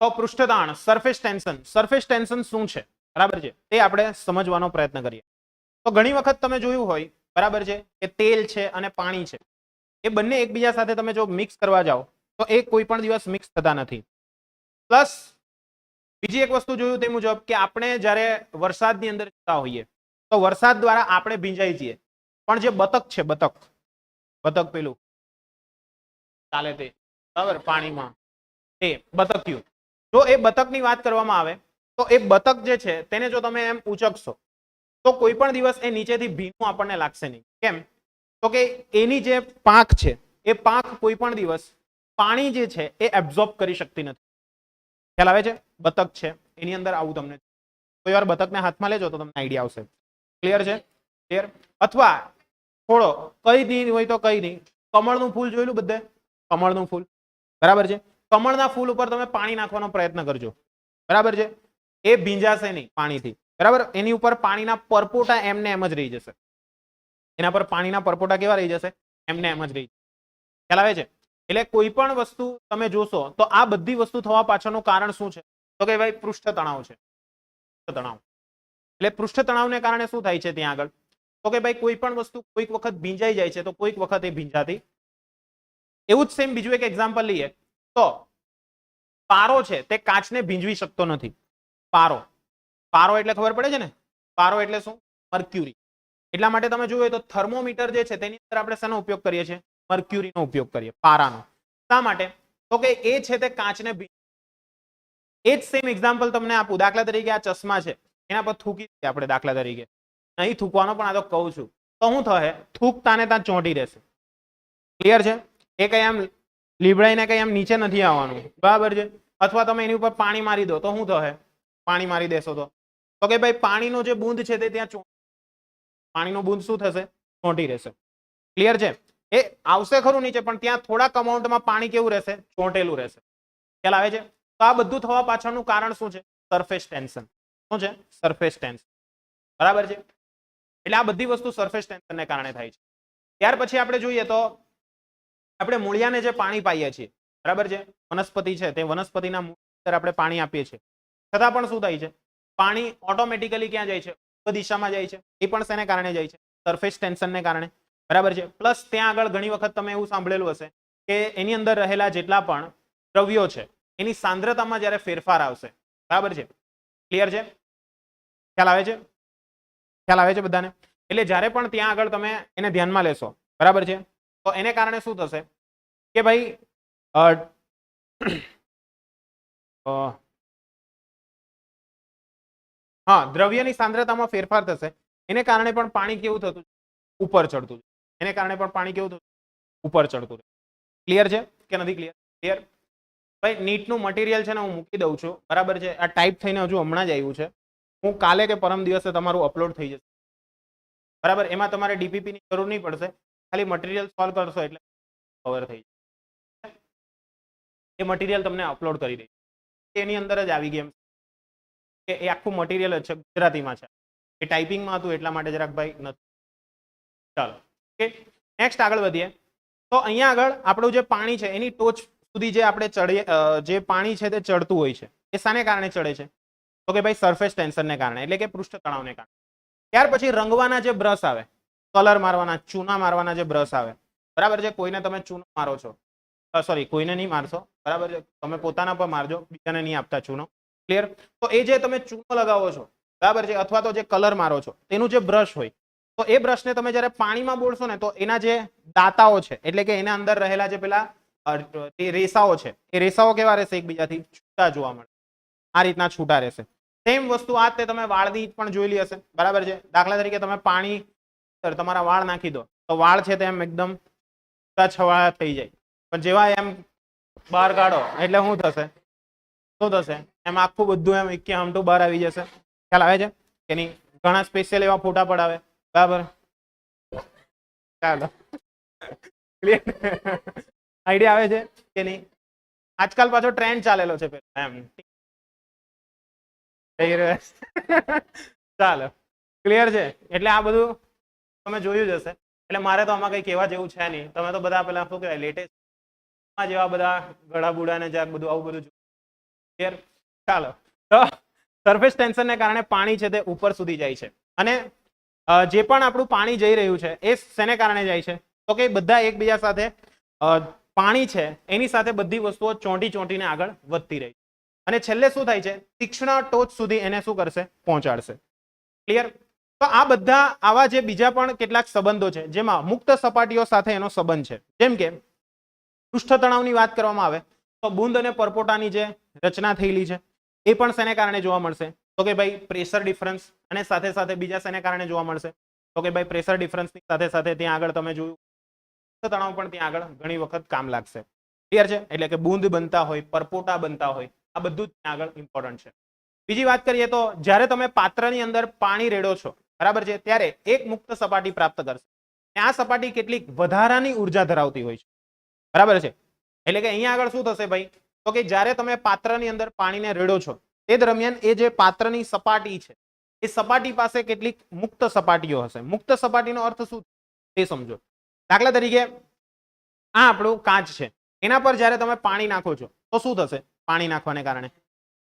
તો પૃષ્ઠતાણ surface tension, surface tension શું છે બરાબર છે તે આપણે સમજવાનો પ્રયત્ન કરીએ. તો ઘણી વખત તમે જોયું હોય બરાબર છે કે તેલ છે અને પાણી છે એ બંને એકબીજા સાથે તમે જો મિક્સ કરવા જાઓ તો એ કોઈ પણ દિવસ મિક્સ થતા નથી. પ્લસ બીજી એક વસ્તુ જોયું તે મુજબ કે આપણે જ્યારે વરસાદની અંદર જતા હોઈએ તો વરસાદ દ્વારા આપણે ભીંજાઈ જઈએ પણ જે બતક છે બતક પેલું ચાલે તે બરાબર પાણીમાં તે બતકિયું, જો એ બતકની વાત કરવામાં આવે તો એ બતક જે છે તેને જો તમે એમ ઉચકશો તો કોઈ પણ દિવસ એ નીચેથી ભીનું આપણને લાગશે નહીં. કેમ? તો કે એની જે પાંખ છે એ પાંખ કોઈ પણ દિવસ પાણી જે છે એ એબ્ઝોર્બ કરી શકતી નથી. ખ્યાલ આવે છે? બતક છે એની અંદર આવું તમને કોઈ વાર બતકને હાથમાં લેજો તો તમને આઈડિયા આવશે. ક્લિયર છે? ક્લિયર? અથવા થોડો કઈ નહીં હોય તો કઈ નહીં, કમળનું ફૂલ જોયેલું બધે? કમળનું ફૂલ બરાબર છે. કમળના ફૂલ ઉપર તમે પાણી નાખવાનો પ્રયત્ન કરજો બરાબર છે, એ ભીંજાશે નહીં પાણીથી બરાબર. એની ઉપર પાણીના પરપોટા એમને એમ જ રહી જશે. એના પર પાણીના પરપોટા કેવા રહી જશે? એમને એમ જ રહી. ખ્યાલ આવે છે? એટલે કોઈ પણ વસ્તુ તમે જોશો તો આ બધી વસ્તુ થવા પાછળનું કારણ શું છે? તો કે ભાઈ પૃષ્ઠ તણાવ છે. તણાવ એટલે પૃષ્ઠ તણાવને કારણે શું થાય છે ત્યાં આગળ? તો કે ભાઈ કોઈ પણ વસ્તુ કોઈક વખત ભીંજાઈ જાય છે તો કોઈક વખત એ ભીંજાતી. એવું જ સેમ બીજું એક એક્ઝામ્પલ લઈએ તો પારો છે તે કાચને ભીંજવી શકતો નથી. પારો, પારો એટલે ખબર પડે છે ને? પારો એટલે શું? મર્ક્યુરી. એટલા માટે તમે જોયું તો થર્મોમીટર જે છે તેની અંદર આપણે શેનો ઉપયોગ કરીએ છીએ? મર્ક્યુરીનો ઉપયોગ કરીએ, પારાનો. શા માટે? તો કે એ છે તે કાચને એ જ સેમ એક્ઝામ્પલ તમને આપું. દાખલા તરીકે આ ચશ્મા છે એના પર થૂકી દઈએ આપણે દાખલા તરીકે, નહીં થૂકવાનો પણ આ તો કહું છું, તો શું થશે? થૂકતાને ત્યાં ચોંટી રહેશે. ક્લિયર છે? એ કઈ આમ લીબડાઈને કઈ આમ નીચે નથી આવવાનું બરાબર છે. અથવા તમે એની ઉપર પાણી મારી દો તો શું થશે? પાણી મારી દેશો તો કે ભાઈ પાણીનો જે બુંદ છે તે ત્યાં પાણીનો બુંદ શું થશે? ચોંટી રહેશે. ક્લિયર છે? એ આવશે ખરું નીચે પણ ત્યાં થોડાક અમાઉન્ટમાં પાણી કેવું રહેશે? ચોંટેલું રહેશે. ખ્યાલ આવે છે? તો આ બધું થવા પાછળનું કારણ શું છે? Surface tension. શું છે? સરફેસ ટેન્શન બરાબર છે. એટલે આ બધી વસ્તુ સરફેસ ટેન્શનને કારણે થાય છે. ત્યાર પછી આપણે જોઈએ તો આપણે મૂળિયાને જે પાણી પાઈએ છીએ બરાબર છે, વનસ્પતિ છે તે વનસ્પતિના મૂળ અંદર આપણે પાણી આપીએ છીએ છતાં પણ શું થાય છે? પાણી ઓટોમેટિકલી ક્યાં જાય છે? દિશામાં જાય છે. એ પણ શેને કારણે જાય છે? સરફેસ ટેન્શનને કારણે બરાબર છે. પ્લસ ત્યાં આગળ ઘણી વખત તમે એવું સાંભળેલું હશે કે એની અંદર રહેલા જેટલા પણ દ્રવ્યો છે એની સાંદ્રતામાં જ્યારે ફેરફાર આવશે બરાબર છે. ક્લિયર છે? ખ્યાલ આવે છે? ખ્યાલ આવે છે બધાને? એટલે જ્યારે પણ ત્યાં આગળ તમે એને ધ્યાનમાં લેશો બરાબર છે તો એને કારણે શું થશે કે ભાઈ હા, દ્રવ્યની સાંદ્રતામાં ફેરફાર થશે એને કારણે પણ પાણી કેવું થતું? ઉપર ચડતું. એને કારણે પણ પાણી કેવું થતું? ઉપર ચડતું. ક્લિયર છે કે નથી ક્લિયર? ક્લિયર? ભાઈ નીટનું મટીરિયલ છે ને હું મૂકી દઉં છું બરાબર છે. આ ટાઈપ થઈને હજુ હમણાં જ આવ્યું છે. હું કાલે કે પરમ દિવસે તમારું અપલોડ થઈ જશે બરાબર. એમાં તમારે ડીપીપી ની જરૂર નહીં પડશે, ખાલી મટીરિયલ સોલ્વ કરશો એટલે કવર થઈ જશે. એ મટીરિયલ તમને અપલોડ કરી દઈશ. એની અંદર જ આવી ગેમ કે એ આખું મટીરિયલ જ છે, ગુજરાતીમાં છે. એ ટાઈપિંગમાં હતું એટલા માટે જરાક ભાઈ નથી. ચાલો ઓકે, નેક્સ્ટ આગળ વધીએ. તો અહીંયા આગળ આપણું જે પાણી છે એની ટોચ સુધી જે આપણે ચડીએ, જે પાણી છે તે ચડતું હોય છે એ શાને કારણે ચડે છે? તો કે ભાઈ સરફેસ ટેન્શનને કારણે, એટલે કે પૃષ્ઠ તણાવને કારણે. ત્યાર પછી રંગવાના જે બ્રશ આવે, કલર મારવાના, ચૂના મારવાના જે બ્રશ આવે બરાબર છે. કોઈને તમે ચૂનો મારો છો, સોરી કોઈને નહીં મારશો બરાબર છે, તમે પોતાના પર મારજો, બીજાને નહીં આપતા ચૂનો. ક્લિયર? તો એ જે તમે ચૂનો લગાવો છો બરાબર છે અથવા તો જે કલર મારો છો તેનું જે બ્રશ હોય તો એ બ્રશને તમે જ્યારે પાણીમાં બોળશો ને તો એના જે દાતાઓ છે એટલે કે એના અંદર રહેલા જે પેલા રેસાઓ છે એ રેસાઓ કેવા રહેશે? એકબીજાથી છૂટા જોવા મળે. આ રીતના છૂટા રહેશે. સેમ વસ્તુ આ તે તમે વાળની પણ જોયેલી હશે બરાબર છે. દાખલા તરીકે તમે પાણી તમારા વાળ નાખી દો તો વાળ છે તે એમ એકદમ છવાળા થઈ જાય, પણ જેવા એમ બહાર કાઢો એટલે શું થશે? શું થશે? એમ આખું બધું એમ એક આમટું બહાર આવી જશે. ખ્યાલ આવે છે કે નહીં? ઘણા સ્પેશિયલ એવા ફોટા પડાવે બરાબર. ચાલો આઈડિયા આવે છે કે નહીં? આજકાલ પાછો ટ્રેન્ડ ચાલેલો છે એમ. ચાલો ક્લિયર છે? એટલે આ બધું તમે જોયું જ હશે. એટલે મારે તો આમાં કઈ કહેવા જેવું છે નહીં. તમે તો બધા પેલા શું કહેવાય લેટેસ્ટ જેવા બધા ગળા બુડા ને જ્યાં બધું આવું બધું ક્લિયર? ચાલો, તો સરફેસ ટેન્શનને કારણે પાણી છે તે ઉપર સુધી જાય છે અને જે પણ આપણું પાણી જઈ રહ્યું છે એ શેને કારણે જાય છે? તો કે બધા એકબીજા સાથે પાણી છે એની સાથે બધી વસ્તુઓ ચોંટીને આગળ વધતી રહી અને છેલ્લે શું થાય છે? તીક્ષ્ણ ટોચ સુધી એને શું કરશે? પહોંચાડશે. ક્લિયર? તો આ બધા આવા જે બીજા પણ કેટલાક સંબંધો છે જેમાં મુક્ત સપાટીઓ સાથે એનો સંબંધ છે. જેમ કે પૃષ્ઠ તણાવની વાત કરવામાં આવે તો બુંદ અને પરપોટાની જે રચના થયેલી છે એ પણ શેને કારણે જોવા મળશે? તો કે ભાઈ પ્રેશર ડિફરન્સ, અને સાથે સાથે બીજા શેને કારણે જોવા મળશે? તો કે ભાઈ પ્રેશર ડિફરન્સની સાથે સાથે ત્યાં આગળ તમે જોયું તણાવ પણ ત્યાં આગળ ઘણી વખત કામ લાગશે. ક્લિયર છે? એટલે કે બુંદ બનતા હોય, પરપોટા બનતા હોય, આ બધું ત્યાં આગળ ઇમ્પોર્ટન્ટ છે. બીજી વાત કરીએ તો જ્યારે તમે પાત્રની અંદર પાણી રેડો છો, બરાબર છે, ત્યારે એક મુક્ત સપાટી પ્રાપ્ત કરશે. આ સપાટી કેટલીક વધારાની ઉર્જા ધરાવતી હોય છે, બરાબર છે. એટલે કે અહીંયા આગળ શું થશે ભાઈ? તો કે જ્યારે તમે પાત્રની અંદર પાણીને રેડો છો તે દરમિયાન એ જે પાત્રની સપાટી છે એ સપાટી પાસે કેટલીક મુક્ત સપાટીઓ હશે. મુક્ત સપાટીનો અર્થ શું તે સમજો. દાખલા તરીકે આ આપણું કાચ છે, એના પર જ્યારે તમે પાણી નાખો છો તો શું થશે? પાણી નાખવાને કારણે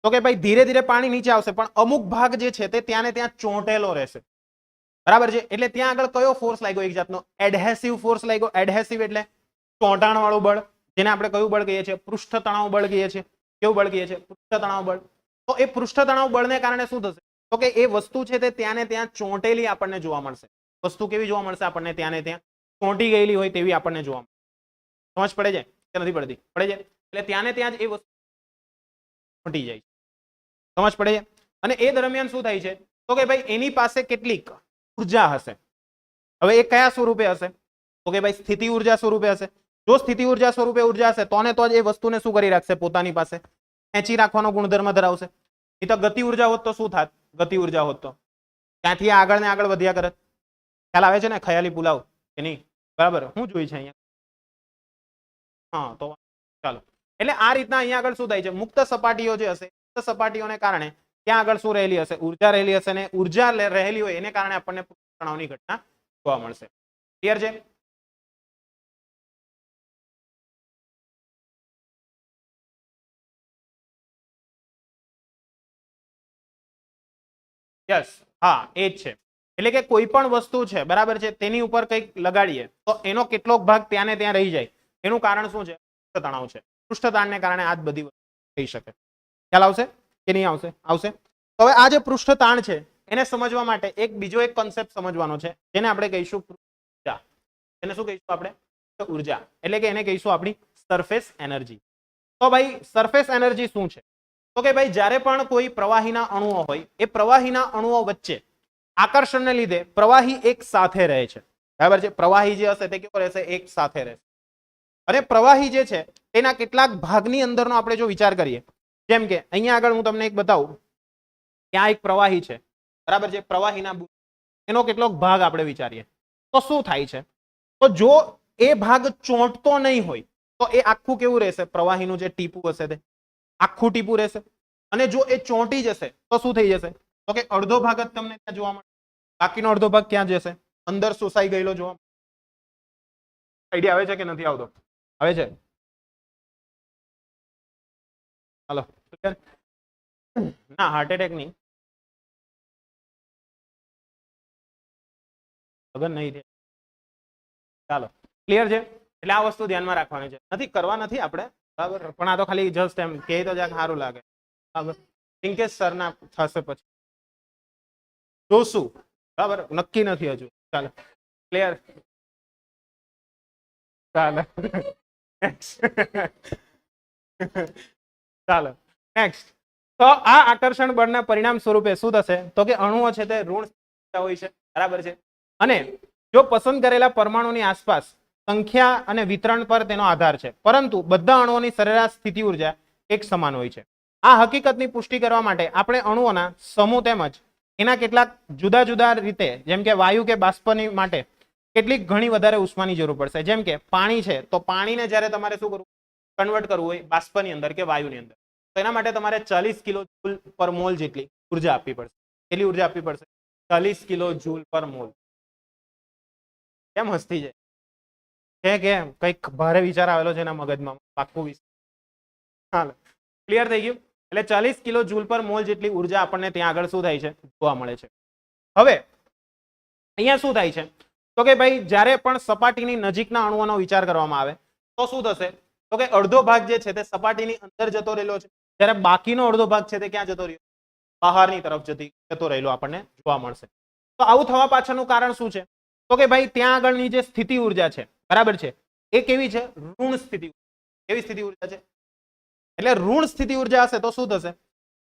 તો કે ભાઈ ધીરે ધીરે પાણી નીચે આવશે, પણ અમુક ભાગ જે છે તે ત્યાં ને ત્યાં ચોંટેલો રહેશે, બરાબર છે. એટલે ત્યાં આગળ કયો ફોર્સ લાગ્યો? એક જાતનો એડહેસિવ ફોર્સ લાગ્યો. એડહેસિવ એટલે ચોંટાણ વાળું બળ, જેને આપણે કયું બળ કહીએ છીએ? પૃષ્ઠ તણાવ બળ કહીએ છીએ. કેવું બળ કહીએ છીએ? પૃષ્ઠ તણાવ બળ. તો એ પૃષ્ઠ તણાવ બળને કારણે શું થશે? તો કે એ વસ્તુ છે તે ત્યાં ને ત્યાં ચોંટેલી આપણને જોવા મળશે. વસ્તુ કેવી જોવા મળશે આપણને? ત્યાં ને ત્યાં ચોંટી ગયેલી હોય તેવી આપણને જોવા મળે. સમજ પડે છે કે નથી પડતી? પડે છે. એટલે ત્યાં ને ત્યાં જ એ વસ્તુ ચોંટી જાય. સમજ પડે છે? અને એ દરમિયાન શું થાય છે? તો કે ભાઈ એની પાસે કેટલીક ઉર્જા હશે. હવે એ કયા સ્વરૂપે હશે? તો કે ભાઈ સ્થિતિ ઉર્જા સ્વરૂપે હશે. જો સ્થિતિ ઉર્જા સ્વરૂપે ઉર્જા હશે તો ને તો જ એ વસ્તુને શું કરી રાખશે? પોતાની પાસે ખેંચી રાખવાનો ગુણધર્મ ધરાવશે. એ તો ગતિ ઉર્જા હોત તો શું થાત? ગતિ ઉર્જા હોત તો ત્યાંથી આગળ ને આગળ વધ્યા કરત. ખ્યાલ આવે છે ને? ખયાલી પુલાવ કે નહીં? બરાબર. શું જોઈ છે અહીંયા? હા, તો ચાલો. એટલે આ રીતના અહીંયા આગળ શું થાય છે? મુક્ત સપાટીઓ જે હશે, મુક્ત સપાટીઓને કારણે ત્યાં આગળ શું રહેલી હશે? ઉર્જા રહેલી હશે, અને ઉર્જા રહેલી હોય એને કારણે આપણને તણાવની ઘટના જોવા મળશે. ક્લિયર છે? યસ, હા, એ જ છે. એટલે કે કોઈ પણ વસ્તુ છે, બરાબર છે, તેની ઉપર કંઈક લગાડીએ તો એનો કેટલોક ભાગ ત્યાં ને ત્યાં રહી જાય. એનું કારણ શું છે? પૃષ્ઠ તણાવ છે. પૃષ્ઠ તાણને કારણે આ જ બધી વસ્તુ થઈ શકે. ખ્યાલ આવશે કે નહીં આવશે? આવશે. તો હવે આ જે પૃષ્ઠ તાણ છે એને સમજવા માટે એક બીજો એક કોન્સેપ્ટ સમજવાનો છે, જેને આપણે કહીશું ઉર્જા. એને શું કહીશું આપણે? તો ઉર્જા. એટલે કે એને કહીશું આપણી સરફેસ એનર્જી. તો ભાઈ સરફેસ એનર્જી શું છે? તો કે ભાઈ જ્યારે પણ કોઈ પ્રવાહીના અણુઓ હોય, એ પ્રવાહીના અણુઓ વચ્ચે આકર્ષણને લીધે પ્રવાહી એક સાથે રહે છે, બરાબર છે. પ્રવાહી જે હશે તે કેવો રહેશે? એક સાથે રહેશે. અને પ્રવાહી જે છે તેના કેટલાક ભાગની અંદરનો આપણે જો વિચાર કરીએ, જેમ કે અહીંયા આગળ હું તમને એક બતાવું. ત્યાં એક પ્રવાહી છે, બરાબર છે. પ્રવાહીના એનો કેટલોક ભાગ આપણે વિચારીએ તો શું થાય છે? તો જો એ ભાગ ચોંટતો નહીં હોય તો એ આખું કેવું રહેશે? પ્રવાહીનું જે ટીપું હશે તે આખું ટીપું રહેશે. અને જો એ ચોંટી જશે તો શું થઈ જશે? તો કે અડધો ભાગ જ તમને ત્યાં જોવા મળે, બાકીનો અડધો ભાગ ક્યાં જશે? અંદર શોષાઈ ગયેલો જોવા. આઈડિયા આવે છે કે નથી આવતો? આવે છે? હાલો. ના, હાર્ટ એટેક નહીં. અગર નહીં. ચાલો, ક્લિયર છે? એટલે આ વસ્તુ ધ્યાનમાં રાખવાની છે. નથી કરવા નથી આપણે, બરાબર, પણ આ તો ખાલી જસ્ટ એમ કહે તો જ્યાં સારું લાગે, બરાબર. પિંકેશ સર ના થશે પછી જોશું, બરાબર, નક્કી નથી હજુ. ચાલો, ક્લિયર? ચાલો. ચાલો, નેક્સ્ટ. તો આ આકર્ષણ બળના પરિણામ સ્વરૂપે શું થશે? તો કે અણુઓ છે તે ઋણ હોય છે, બરાબર છે. અને જો પસંદ કરેલા પરમાણુની આસપાસ સંખ્યા અને વિતરણ પર તેનો આધાર છે, પરંતુ બધા અણુઓની સરેરાશ સ્થિતિ ઉર્જા એક સમાન હોય છે. આ હકીકતની પુષ્ટિ કરવા માટે આપણે અણુઓના સમૂહ તેમજ એના કેટલાક જુદા જુદા રીતે, જેમ કે વાયુ કે બાષ્પની માટે કેટલીક ઘણી વધારે ઉષ્માની જરૂર પડશે. જેમ કે પાણી છે, તો પાણીને જ્યારે તમારે શું કરવું? કન્વર્ટ કરવું હોય બાષ્પની અંદર કે વાયુની અંદર, તો એના માટે તમારે 40 કિલો જૂલ પર મોલ જેટલી ઉર્જા આપવી પડશે. કેટલી ઉર્જા આપવી પડશે? 40 કિલો જૂલ પર મોલ. કેમ હસતી છે? કેમ કઈક ભારે વિચાર આવેલો છે એના મગજમાં? પાક્કું વિચાર. હાલ, ક્લિયર થઈ ગયું? એટલે 40 કિલો જૂલ પર મોલ જેટલી ઉર્જા આપણને ત્યાં આગળ શું થાય છે જોવા મળે છે. હવે અહીંયા શું થાય છે તો કે ભાઈ જ્યારે પણ સપાટીની નજીકના અણુઓનો વિચાર કરવામાં આવે તો શું થશે તો કે અડધો ભાગ જે છે તે સપાટીની અંદર જતો રહેલો છે, જ્યારે બાકીનો અડધો ભાગ છે તે ક્યાં જતો રહ્યો બહારની તરફ જતો રહેલો આપણને જોવા મળશે. તો આવું થવા પાછળનું કારણ શું છે તો કે ભાઈ ત્યાં આગળની જે સ્થિતિ ઉર્જા છે બરાબર છે એ કેવી છે ઋણ સ્થિતિ. કેવી સ્થિતિ ઉર્જા છે એટલે ઋણ સ્થિતિ ઉર્જા હશે તો શું થશે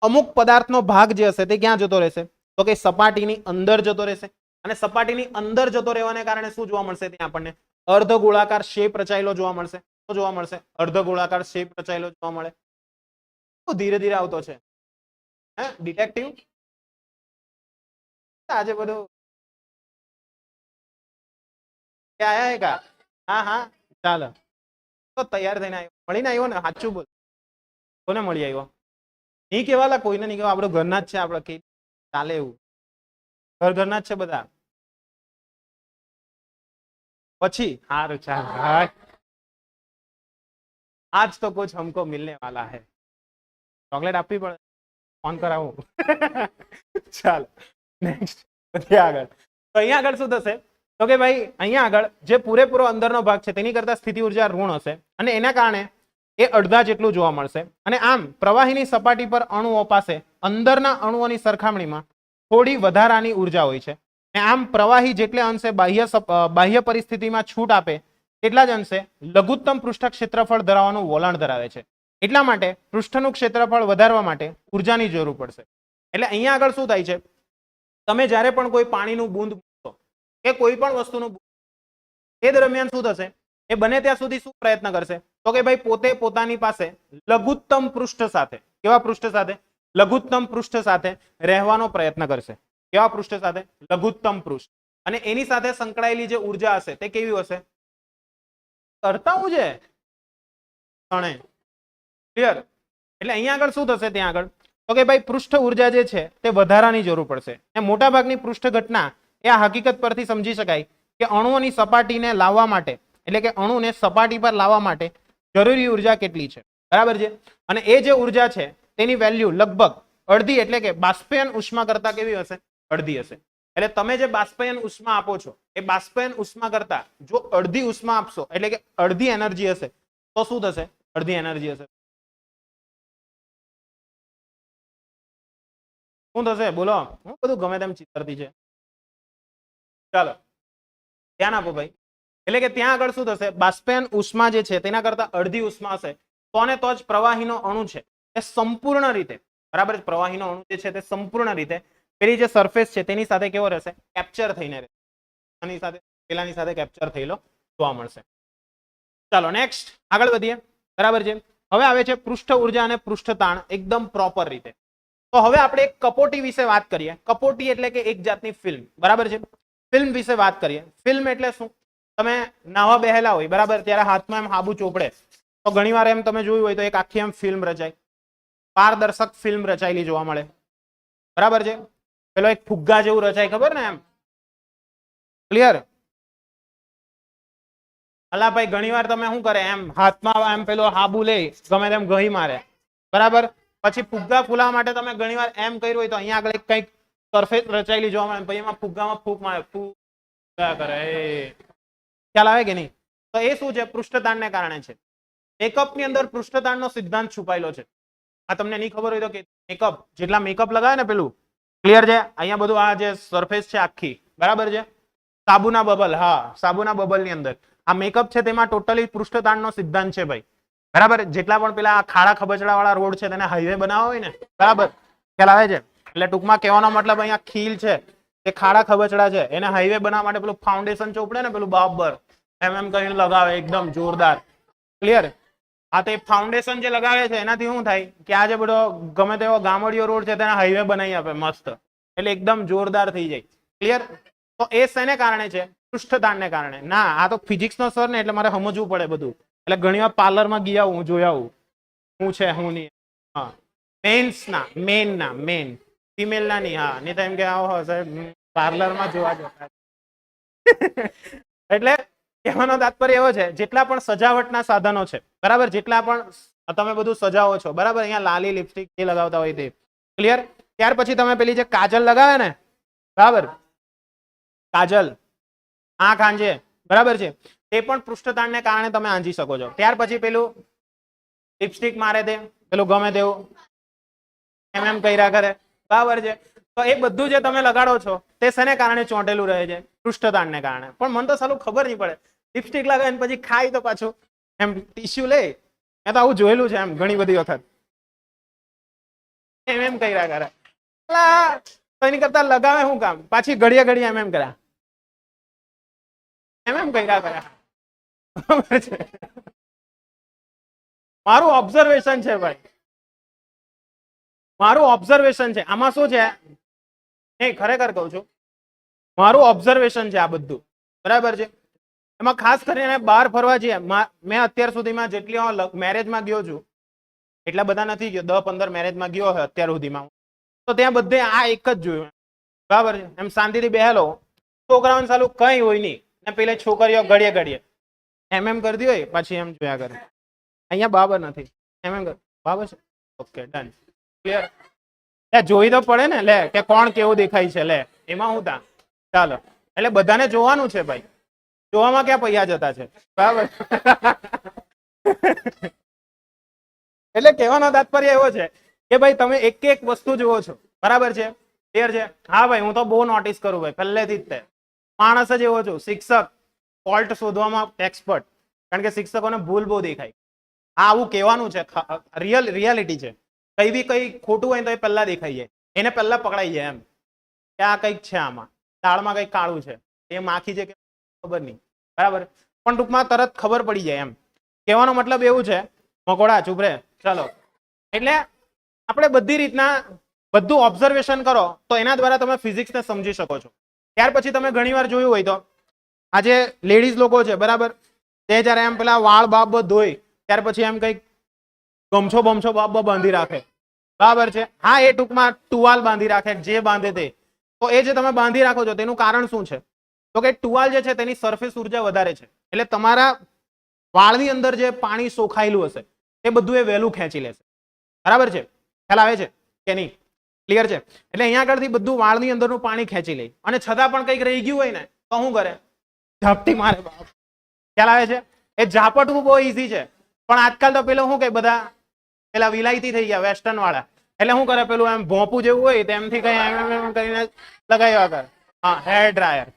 અમુક પદાર્થનો ભાગ જે હશે તે ક્યાં જતો રહેશે તો કે સપાટીની અંદર જતો રહેશે અને સપાટીની અંદર જતો રહેવાને કારણે શું જોવા મળશે ત્યાં આપણને અર્ધ ગોળાકાર શેપ રચાયેલો જોવા મળશે. શું જોવા મળશે અર્ધ ગોળાકાર શેપ રચાયેલો જોવા મળે. ધીરે ધીરે આવતો છે હે ડિટેક્ટિવ આજે બધું આયા કા હા હા ચાલો તો તૈયાર થઈને આવ્યો મળીને આવ્યો ને સાચું બોલ કોને મળી આવ્યો નહીં કેવાલા કોઈને નહીં કેવા આપણું ઘરના જ છે આપણે કે ચાલે એવું ઘરના જ છે બધા પછી હારું ચાલ आज तो कुछ हमको मिलने वाला है ચોકલેટ આપવી પડે ફોન કરાવું ચાલો નેક્સ્ટ પછી આગળ તો અહીંયા આગળ શું થશે તો કે ભાઈ અહીંયા આગળ જે પૂરેપૂરો અંદરનો ભાગ છે તેની કરતા સ્થિતિ ઉર્જા ઋણ હશે અને એના કારણે એ અડધા જેટલું જોવા મળશે અને આમ પ્રવાહીની સપાટી પર અણુઓ પાસે અંદરના અણુઓની સરખામણીમાં થોડી વધારાની ઉર્જા હોય છે અને આમ પ્રવાહી જેટલે અંશે બાહ્ય પરિસ્થિતિમાં છૂટ આપે એટલા જ અંશે લઘુત્તમ પૃષ્ઠ ક્ષેત્રફળ ધરાવવાનું વલણ ધરાવે છે. એટલા માટે પૃષ્ઠનું ક્ષેત્રફળ વધારવા માટે ઉર્જાની જરૂર પડશે. એટલે અહીંયા આગળ શું થાય છે તમે જ્યારે પણ કોઈ પાણીનું બૂંદ મૂકશો કે કોઈ પણ વસ્તુનું એ દરમિયાન શું થશે એ બને ત્યાં સુધી શું પ્રયત્ન કરશે તો કે ભાઈ પોતે પોતાની પાસે લઘુત્તમ પૃષ્ઠ સાથે કેવા પૃષ્ઠ સાથે લઘુત્તમ પૃષ્ઠ સાથે રહેવાનો પ્રયત્ન કરશે. કેવા પૃષ્ઠ સાથે લઘુત્તમ પૃષ્ઠ અને એની સાથે સંકળાયેલી જે ઉર્જા હશે તે કેવી હશે કરતા હું છે ક્લિયર. એટલે અહીંયા આગળ શું થશે ત્યાં આગળ તો કે ભાઈ પૃષ્ઠ ઉર્જા જે છે તે વધારાની જરૂર પડશે અને મોટા ભાગની પૃષ્ઠ ઘટના એ આ હકીકત પરથી સમજી શકાય કે અણુઓની સપાટીને લાવવા માટે એટલે કે અણુને સપાટી પર લાવવા માટે જરૂરી ઉર્જા કેટલી છે બરાબર છે અને એ જે ઉર્જા છે તેની વેલ્યુ લગભગ અડધી એટલે કે બાષ્પયન ઉષ્મા કરતા કેવી હશે અડધી હશે. એટલે તમે જે બાષ્પયન ઉષ્મા આપો છો એ બાષ્પયન ઉષ્મા કરતા જો અડધી ઉષ્મા આપશો એટલે કે અડધી એનર્જી હશે તો શું થશે અડધી એનર્જી હશે શું થશે બોલો હું બધું ગમે તેમ ચિતરતી છે ચાલો ધ્યાન આપો ભાઈ. એટલે કે ત્યાં આગળ શું થશે બાષ્પયન ઉષ્મા જે છે તેના કરતા અડધી ઉષ્મા હશે તો ને તો જ પ્રવાહીનો અણુ છે એ સંપૂર્ણ રીતે બરાબર પ્રવાહીનો અણુ જે છે તે સંપૂર્ણ રીતે પેલી જે સરફેસ છે તેની સાથે કેવો રહેશે કેપ્ચર થઈને રહેશે આની સાથે પેલાની સાથે કેપ્ચર થયેલો જોવા મળશે. ચાલો નેક્સ્ટ આગળ વધીએ બરાબર છે. હવે આવે છે પૃષ્ઠ ઉર્જા અને પૃષ્ઠ તાણ એકદમ પ્રોપર રીતે. તો હવે આપણે એક કપોટી વિશે વાત કરીએ. કપોટી એટલે કે એક જાતની ફિલ્મ બરાબર છે. ફિલ્મ વિશે વાત કરીએ. ફિલ્મ એટલે શું તમે નાવા બેહેલા હોય બરાબર ત્યારે હાથમાં એમ હાબુ ચોપડે તો ઘણીવાર એમ તમે જોયું હોય તો એક આખી એમ ફિલ્મ રચાય પારદર્શક ફિલ્મ રચાયેલી જોવા મળે બરાબર છે. પેલો એક ફુગ્ગા જેવું રચાય ખબર ને એમ ક્લિયર. અલા ભાઈ ઘણીવાર તમે શું કરે એમ હાથમાં એમ પેલો હાબુ લે ગમે તેમ ગહી મારે બરાબર પછી ફુગ્ગા ફૂલાવા માટે તમે ઘણીવાર એમ કર્યું હોય તો અહીંયા આગળ કંઈક સરફેસ રચાયેલી જોવા મળે પછી એમાં ફુગ્ગામાં ફૂંક મારે ફૂગા કરે ખ્યાલ આવે કે નહીં. તો એ શું છે પૃષ્ઠતાણને કારણે છે. મેકઅપની અંદર પૃષ્ઠતાણનો સિદ્ધાંત છુપાયેલો છે. આ તમને નહીં ખબર હોય તો કે મેકઅપ જેટલા મેકઅપ લગાવે ને પેલું ક્લિયર છે અહીંયા બધું આ જે સરફેસ છે આખી બરાબર છે સાબુના બબલ હા સાબુના બબલ ની અંદર આ મેકઅપ છે તેમાં ટોટલી પૃષ્ઠતાણનો સિદ્ધાંત છે ભાઈ બરાબર. જેટલા પણ પેલા ખાડા ખબચડા વાળા રોડ છે તેને હાઈવે બનાવવા હોય ને બરાબર ખ્યાલ આવે છે. એટલે ટૂંકમાં કહેવાનો મતલબ અહીંયા ખીલ છે તે ખાડા ખબચડા છે એને હાઈવે બનાવવા માટે પેલું ફાઉન્ડેશન ચોપડે ને પેલું બરાબર એમ કરીને લગાવે એકદમ જોરદાર ક્લિયર. આ તો ફાઉન્ડેશન જે લગાવે છે એનાથી શું થાય કે આ જે બધો ગમે તેવો ગામડીઓ રોડ છે તેને હાઈવે બનાવી આપે મસ્ત એટલે એકદમ જોરદાર થઈ જાય ક્લિયર. તો એ શેને કારણે છે પૃષ્ઠતાણને કારણે. ના આ તો ફિઝિક્સ નો સર ને એટલે મારે સમજવું પડે બધું એટલે ઘણી વાર પાર્લરમાં ગયા હું જોયા હું શું છે હું નહીં હા મેન્સ ના મેન ફિમેલ ના નહીં હા નહીં તો એમ કે આવો સાહેબ પાર્લરમાં જોવા જતા એટલે કહેવાનો તાત્પર્ય એવો છે જેટલા પણ સજાવટના સાધનો છે બરાબર જેટલા પણ તમે બધું સજાવો છો બરાબર, અહીંયા લાલી લિપસ્ટિક જે લગાવતા હોય તે ક્લિયર. ત્યાર પછી તમે પેલી જે કાજલ લગાવે ને બરાબર, કાજલ આંખ આંજે બરાબર છે, તે પણ પૃષ્ઠતાણને કારણે તમે આંજી શકો છો. ત્યાર પછી પેલું લિપસ્ટિક મારે તે પેલું ગમે તેવું એમ કર્યા કરે બરાબર છે, તો એ બધું જે તમે લગાડો છો તે શેને કારણે ચોંટેલું રહે છે? પૃષ્ઠતાણને કારણે. પણ મને તો સાલું ખબર નહીં પડે, લિપસ્ટિક લગાવીને પછી ખાય તો પાછું એમ ટીશ્યુ લે, મેં તો આવું જોયેલું છે એમ ઘણી બધી વખત એમ કર્યા કરે. તો એની કરતા લગાવે શું કામ, પાછી ઘડીએ ઘડીએ એમ કર્યા એમ કર્યા કરે. બરાબર છે, મારું ઓબ્ઝર્વેશન છે ભાઈ, મારું ઓબ્ઝર્વેશન છે આમાં. શું છે એ ખરેખર કહું છું, મારું ઓબ્ઝર્વેશન છે આ બધું બરાબર છે. એમાં ખાસ કરીને બહાર ફરવા જઈએ, મેં અત્યાર સુધીમાં જેટલી મેરેજમાં ગયો છું એટલા બધા નથી ગયો, 10-15 મેરેજમાં ગયો હોય અત્યાર સુધીમાં, તો ત્યાં બધે આ એક જ જોયું બરાબર છે. એમ શાંતિથી બેહેલો, છોકરાઓને સાલું કઈ હોય નહીં ને પેલે છોકરીઓ ઘડીએ ઘડીએ એમ કરતી હોય, પછી એમ જોયા કરે. અહીંયા બાબર નથી, એમ કર બાબર છે, ઓકે ડન ક્લિયર. લે જોઈ તો પડે ને લે કે કોણ કેવું દેખાય છે, લે એમાં હું તા ચાલો. એટલે બધાને જોવાનું છે ભાઈ, જોવામાં ક્યાં પૈસા જતા છે બરાબર. એટલે કહેવાનો તાત્પર્ય એવો છે કે ભાઈ તમે એક એક વસ્તુ જુઓ છો બરાબર છે, ક્લિયર છે. હા ભાઈ હું તો બહુ નોટિસ કરું ભાઈ પહેલેથી જ તે માણસ જ એવો છું, શિક્ષક ફોલ્ટ શોધવામાં એક્સપર્ટ, કારણ કે શિક્ષકોને ભૂલ બહુ દેખાય. આ આવું કહેવાનું છે, રિયાલિટી છે. કઈ બી કઈ ખોટું હોય તો એ પહેલા દેખાઈ જાય, એને પહેલા પકડાઈ જાય એમ કે આ કંઈક છે, આમાં દાળમાં કંઈક કાળું છે, એ માખી છે કે ખબર નહીં બરાબર, પણ ટૂંકમાં તરત ખબર પડી જાય એમ. કહેવાનો મતલબ એવું છે, મકોડા ચૂપ રે ચાલો. એટલે આપણે બધી રીતના બધું ઓબ્ઝર્વેશન કરો તો એના દ્વારા તમે ફિઝિક્સને સમજી શકો છો. ત્યાર પછી તમે ઘણીવાર જોયું હોય તો આજે લેડીઝ લોકો છે બરાબર, તે જ્યારે એમ પેલા વાળ બાબ ધોય ત્યાર પછી એમ કંઈક ગમછો બમછો બાબ બાંધી રાખે બરાબર છે. હા એ ટૂંકમાં ટુવાલ બાંધી રાખે, જે બાંધે તે. તો એ જે તમે બાંધી રાખો છો તેનું કારણ શું છે? તો કે ટુવાલ જે છે તેની સરફેસ ઉર્જા વધારે છે, એટલે તમારા વાળની અંદર જે પાણી સોખાયેલું હશે એ બધું એ વહેલું ખેંચી લેશે બરાબર છે. ખ્યાલ આવે છે કે નહીં? ક્લિયર છે. એટલે અહીંયા આગળથી બધું વાળની અંદરનું પાણી ખેંચી લે, અને છતાં પણ કંઈક રહી ગયું હોય ને તો શું કરે? ઝાપટી મારે. ખ્યાલ આવે છે? એ ઝાપટવું બહુ ઈઝી છે, પણ આજકાલ તો પેલું શું કે બધા પેલા વિલાયતી થઈ ગયા વેસ્ટર્ન વાળા, એટલે શું કરે પેલું એમ ભોંપું જેવું હોય તેમથી કઈ એમ કરીને લગાવ્યા કરે. હા હેર ડ્રાયર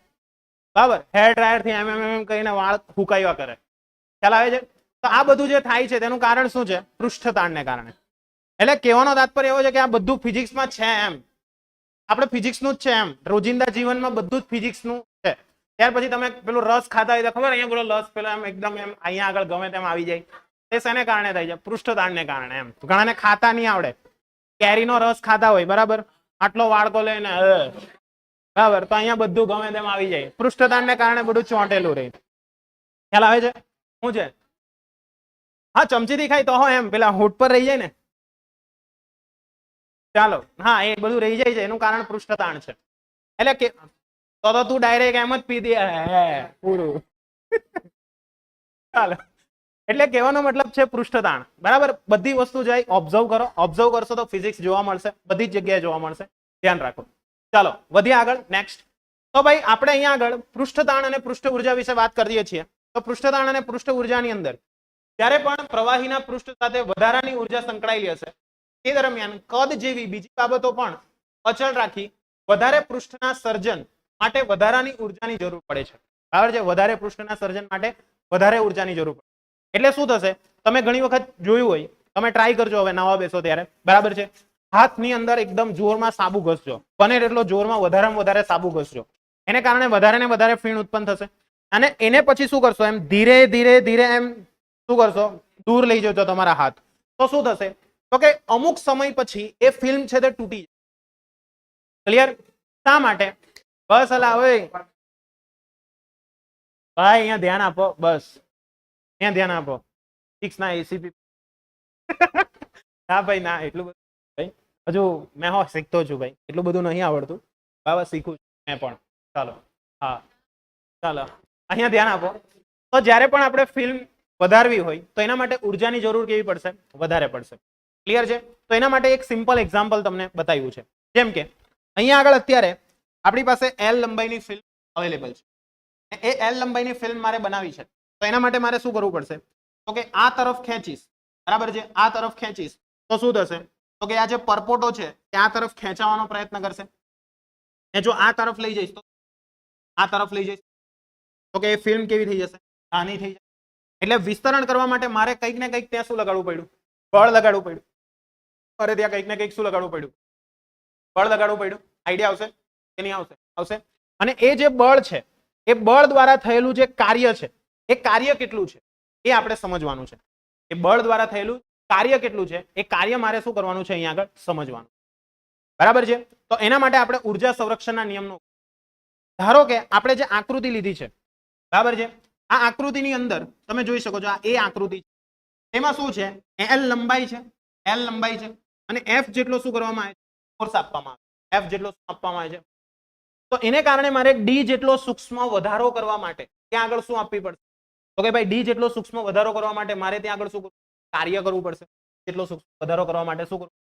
બરાબર, હેર ડ્રાયર થી એમ કરીને વાળ ફૂંકાવ્યા કરે. ખ્યાલ આવે છે? તો આ બધું જે થાય છે તેનું કારણ શું છે? પૃષ્ઠતાણને કારણે. એટલે કહેવાનો તાત્પર્ય એવો છે કે આ બધું ફિઝિક્સમાં છે એમ, આપણે ફિઝિક્સનું જ છે એમ, રોજિંદા જીવનમાં બધું જ ફિઝિક્સનું છે. ત્યાર પછી તમે પેલું રસ ખાતા હોય તો ખબર અહીંયા પેલો રસ પેલો એમ એકદમ એમ અહીંયા આગળ ગમે તેમ આવી જાય, તે શેને કારણે થાય છે? પૃષ્ઠતાણને કારણે એમ. ઘણાને ખાતા નહીં આવડે, કેરીનો રસ ખાતા હોય બરાબર, આટલો વાડકો લઈને બરાબર, તો અહીંયા બધું ગમે તેમ આવી જાય, પૃષ્ઠતાણને કારણે બધું ચોંટેલું રહે. ખ્યાલ આવે છે? શું છે? હા ચમચીથી ખાય તો એમ પેલા હોઠ પર રહી જાય ને, ચાલો હા એ બધું રહી જાય છે, એનું કારણ પૃષ્ઠતાણ છે. એટલે કે તો તું ડાયરેક્ટ એમ જ પી દે પૂરું. ચાલો એટલે કહેવાનો મતલબ છે પૃષ્ઠતાણ બરાબર. બધી વસ્તુ જાય ઓબ્ઝર્વ કરો, ઓબ્ઝર્વ કરશો તો ફિઝિક્સ જોવા મળશે, બધી જ જગ્યાએ જોવા મળશે, ધ્યાન રાખો. ચાલો વધીએ આગળ. નેક્સ્ટ તો ભાઈ આપણે અહીંયા આગળ પૃષ્ઠતાણ અને પૃષ્ઠ ઉર્જા વિશે વાત કરીએ છીએ. તો પૃષ્ઠતાણ અને પૃષ્ઠ ઉર્જાની અંદર જ્યારે પણ પ્રવાહીના પૃષ્ઠ સાથે વધારાની ઉર્જા સંકળાયેલી હશે તે દરમિયાન કદ જેવી બીજી બાબતો પણ અચળ રાખી વધારે પૃષ્ઠના સર્જન માટે વધારાની ઉર્જાની જરૂર પડે છે બરાબર છે. વધારે પૃષ્ઠના સર્જન માટે વધારે ઉર્જાની જરૂર પડે. એટલે શું થશે? તમે ઘણી વખત જોયું હોય, તમે ટ્રાય કરજો હવે નવા બેસો ત્યારે બરાબર છે, હાથની અંદર એકદમ જોરમાં સાબુ ઘસજો, બને એટલો જોરમાં વધારેમાં વધારે સાબુ ઘસજો, એને કારણે વધારે ને વધારે ફીણ ઉત્પન્ન થશે. અને એને પછી શું કરશો? એમ ધીરે ધીરે ધીરે એમ શું કરશો? દૂર લઈ જજો તમારા હાથ. તો શું થશે? તો કે અમુક સમય પછી એ ફિલ્મ છે તે તૂટી જાય. ક્લિયર? શા માટે? બસ અલા હવે ભાઈ અહીંયા ધ્યાન આપો, બસ અહીંયા ધ્યાન આપો. 6 ના એસીપી. હા ભાઈ ના એટલું બધું ભાઈ હજુ મેં શીખતો છું ભાઈ, એટલું બધું નહીં આવડતું, બાબા શીખું છું મેં પણ. ચાલો હા ચાલો અહીંયા ધ્યાન આપો. તો જ્યારે પણ આપણે ફિલ્મ વધારવી હોય તો એના માટે ઉર્જાની જરૂર કેવી પડશે? વધારે પડશે. ક્લિયર છે? તો એના માટે એક સિમ્પલ એક્ઝામ્પલ તમને બતાવ્યું છે. જેમ કે અહીંયા આગળ અત્યારે આપણી પાસે L લંબાઈની ફિલ્મ અવેલેબલ છે. એ L લંબાઈની ફિલ્મ મારે બનાવી છે. તો એના માટે મારે શું કરવું પડશે? તો કે આ તરફ ખેંચીશ, બરાબર છે, આ તરફ ખેંચીશ તો શું થશે? તો કે આ જે પરપોટો છે તે આ તરફ ખેંચાવાનો પ્રયત્ન કરશે. એ જો આ તરફ લઈ જઈશ તો આ તરફ લઈ જઈશ તો કે એ ફિલ્મ કેવી થઈ જશે? નાની થઈ જશે. એટલે વિસ્તરણ કરવા માટે મારે કંઈક ને કંઈક ત્યાં શું લગાડવું પડ્યું? બળ લગાડવું પડ્યું. અરે ત્યાં કંઈક ને કંઈક શું લગાડવું પડ્યું? બળ લગાડવું પડ્યું. આઈડિયા આવશે કે નહીં આવશે? આવશે. અને એ જે બળ છે એ બળ દ્વારા થયેલું જે કાર્ય છે એ કાર્ય કેટલું છે એ આપણે સમજવાનું છે. એ બળ દ્વારા થયેલું કાર્ય કેટલું છે એ કાર્ય મારે શું કરવાનું છે? અહીંયા આગળ સમજવાનું. બરાબર છે? તો એના માટે આપણે ઉર્જા સંરક્ષણના નિયમનો, ધારો કે આપણે જે આકૃતિ લીધી છે, બરાબર છે, આ આકૃતિની અંદર તમે જોઈ શકો છો આ એ આકૃતિ છે. એમાં શું છે? L લંબાઈ છે, L લંબાઈ છે અને F જેટલો શું કરવામાં આવે છે? ફોર્સ આપવામાં આવે છે. F જેટલો આપવામાં આવે છે. તો એને કારણે મારે D જેટલો સૂક્ષ્મ વધારો કરવા માટે ત્યાં આગળ શું આપવી પડશે? તો કે ભાઈ D જેટલો સૂક્ષ્મ વધારો કરવા માટે મારે ત્યાં આગળ શું કાર્ય કરવું પડશે? જેટલો સૂક્ષ્મ વધારો કરવા માટે શું કરવું?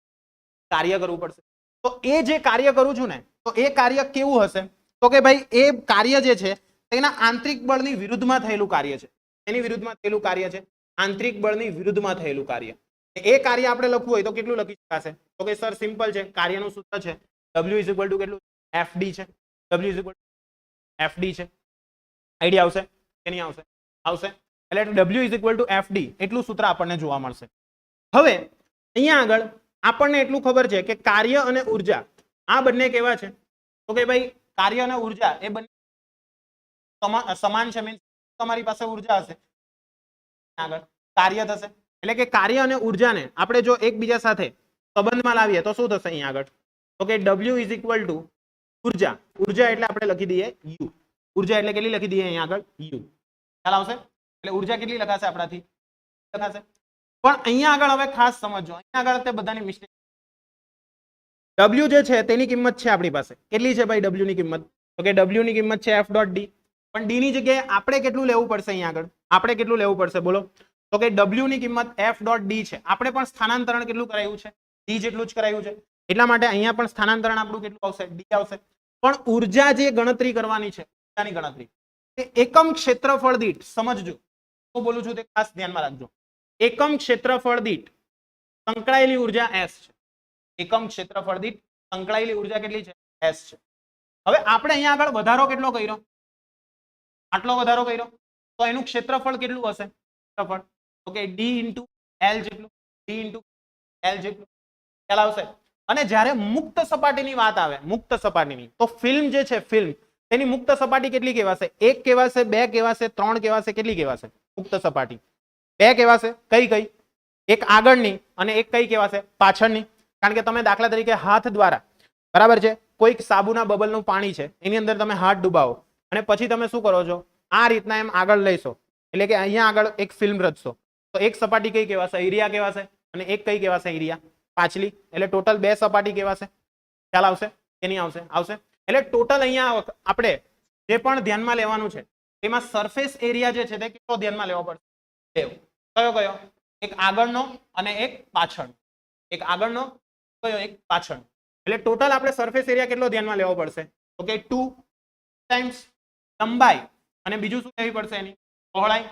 કાર્ય કરવું પડશે. તો એ જે કાર્ય કરું છું ને, તો એ કાર્ય કેવું હશે? તો કે ભાઈ એ કાર્ય જે છે તેના આંતરિક બળની વિરુદ્ધમાં થયેલું કાર્ય છે. એની વિરુદ્ધમાં થયેલું કાર્ય છે. આંતરિક બળની વિરુદ્ધમાં થયેલું કાર્ય. એ કાર્ય આપણે લખવું હોય તો કેટલું લખી શકાશે? તો કે સર સિમ્પલ છે, કાર્યનું સૂત્ર છે W ઇઝ ઇક્વલ ટુ કેટલું? FD છે. W is equal to FD છે. આઈડિયા આવશે કે નહીં આવશે? આવશે. એટલે W is equal to FD એટલું સૂત્ર આપણને જોવા મળશે. હવે અહીંયા આગળ આપણને એટલું ખબર છે કે કાર્ય અને ઉર્જા આ બંને કેવા છે? તો કે ભાઈ કાર્ય અને ઉર્જા એ બંને સમાન છે. મીન્સ તમારી પાસે ઉર્જા હશે, આગળ કાર્ય થશે. એટલે કે કાર્ય અને ઉર્જાને આપણે જો એકબીજા સાથે સંબંધમાં લાવીએ તો શું થશે અહીંયા આગળ? તો કે W ઇઝ ઇક્વલ ટુ ઉર્જા. ઉર્જા એટલે આપણે લખી દઈએ U. ઉર્જા એટલે કેટલી લખી દઈએ અહીંયા આગળ? U. ખ્યાલ આવશે? એટલે ઉર્જા કેટલી લખાશે આપણાથી? લખાશે. પણ અહીંયા આગળ હવે ખાસ સમજો, અહીંયા આગળ તે બધાની મિસ્ટેક. W જે છે તેની કિંમત છે આપણી પાસે. કેટલી છે ભાઈ W ની કિંમત? તો કે W ની કિંમત છે F.D. પણ D ની જગ્યાએ આપણે કેટલું લેવું પડશે? અહીંયા આગળ આપણે કેટલું લેવું પડશે? બોલો. તો કે W ની કિંમત F.D છે. આપણે પણ સ્થાનાંતરણ કેટલું કરાયું છે? D જેટલું જ કરાયું છે. એટલા માટે અહીંયા પણ સ્થાનાંતરણ આપણું કેટલું આવશે? D આવશે. પણ ઉર્જા જે ગણતરી કરવાની છે, ઉર્જાની ગણતરી, તે એકમ ક્ષેત્રફળ દીઠ, સમજજો શું બોલું છું તે ખાસ ધ્યાનમાં રાખજો. એકમ ક્ષેત્રફળ દીઠ સંકળાયેલી ઉર્જા S છે. એકમ ક્ષેત્રફળ દીઠ સંકળાયેલી ઉર્જા કેટલી છે? S છે. હવે આપણે અહીંયા આગળ વધારો કેટલો કર્યો? આટલો વધારો કર્યો તો એનું ક્ષેત્રફળ કેટલું હશે? ક્ષેત્રફળ તો કે D ઇન્ટુ L જેટલું. D ઇન્ટુ L જેટલું. ખ્યાલ આવશે? અને જ્યારે મુક્ત સપાટીની વાત આવે, મુક્ત સપાટીની, તો ફિલ્મ જે છે ફિલ્મ તેની મુક્ત સપાટી કેટલી કહેવાશે? 1 કહેવાશે, 2 કહેવાશે, 3 કહેવાશે? કેટલી કહેવાશે મુક્ત સપાટી? 2 કહેવાશે. કઈ કઈ? એક આગળની અને એક કઈ કહેવાશે? પાછળની. કારણ કે તમે દાખલા તરીકે હાથ દ્વારા, બરાબર છે, કોઈક સાબુના બબલનું પાણી છે એની અંદર તમે હાથ ડુબાવો અને પછી તમે શું કરો છો? આ રીતના એમ આગળ લઈશો, એટલે કે અહીંયા આગળ એક ફિલ્મ રચશો, તો એક સપાટી કઈ કહેવાશે? એરિયા કહેવાશે. અને એક કઈ કહેવાશે? એરિયા પાછલી. એટલે ટોટલ 2 સપાટી કહેવાશે. ખ્યાલ આવશે કે નહીં આવશે? આવશે. એટલે ટોટલ અહીંયા આપણે જે પણ ધ્યાનમાં લેવાનું છે એમાં સરફેસ એરિયા જે છે તે કેટલો ધ્યાનમાં લેવો પડશે? કયો કયો? એક આગળનો અને એક પાછળ. એક આગળનો, કયો? એક પાછળ. એટલે ટોટલ આપણે સરફેસ એરિયા કેટલો ધ્યાનમાં લેવો પડશે? તો કે 2 ટાઈમ્સ લંબાઈ અને બીજું શું લેવી પડશે? એની પહોળાઈ.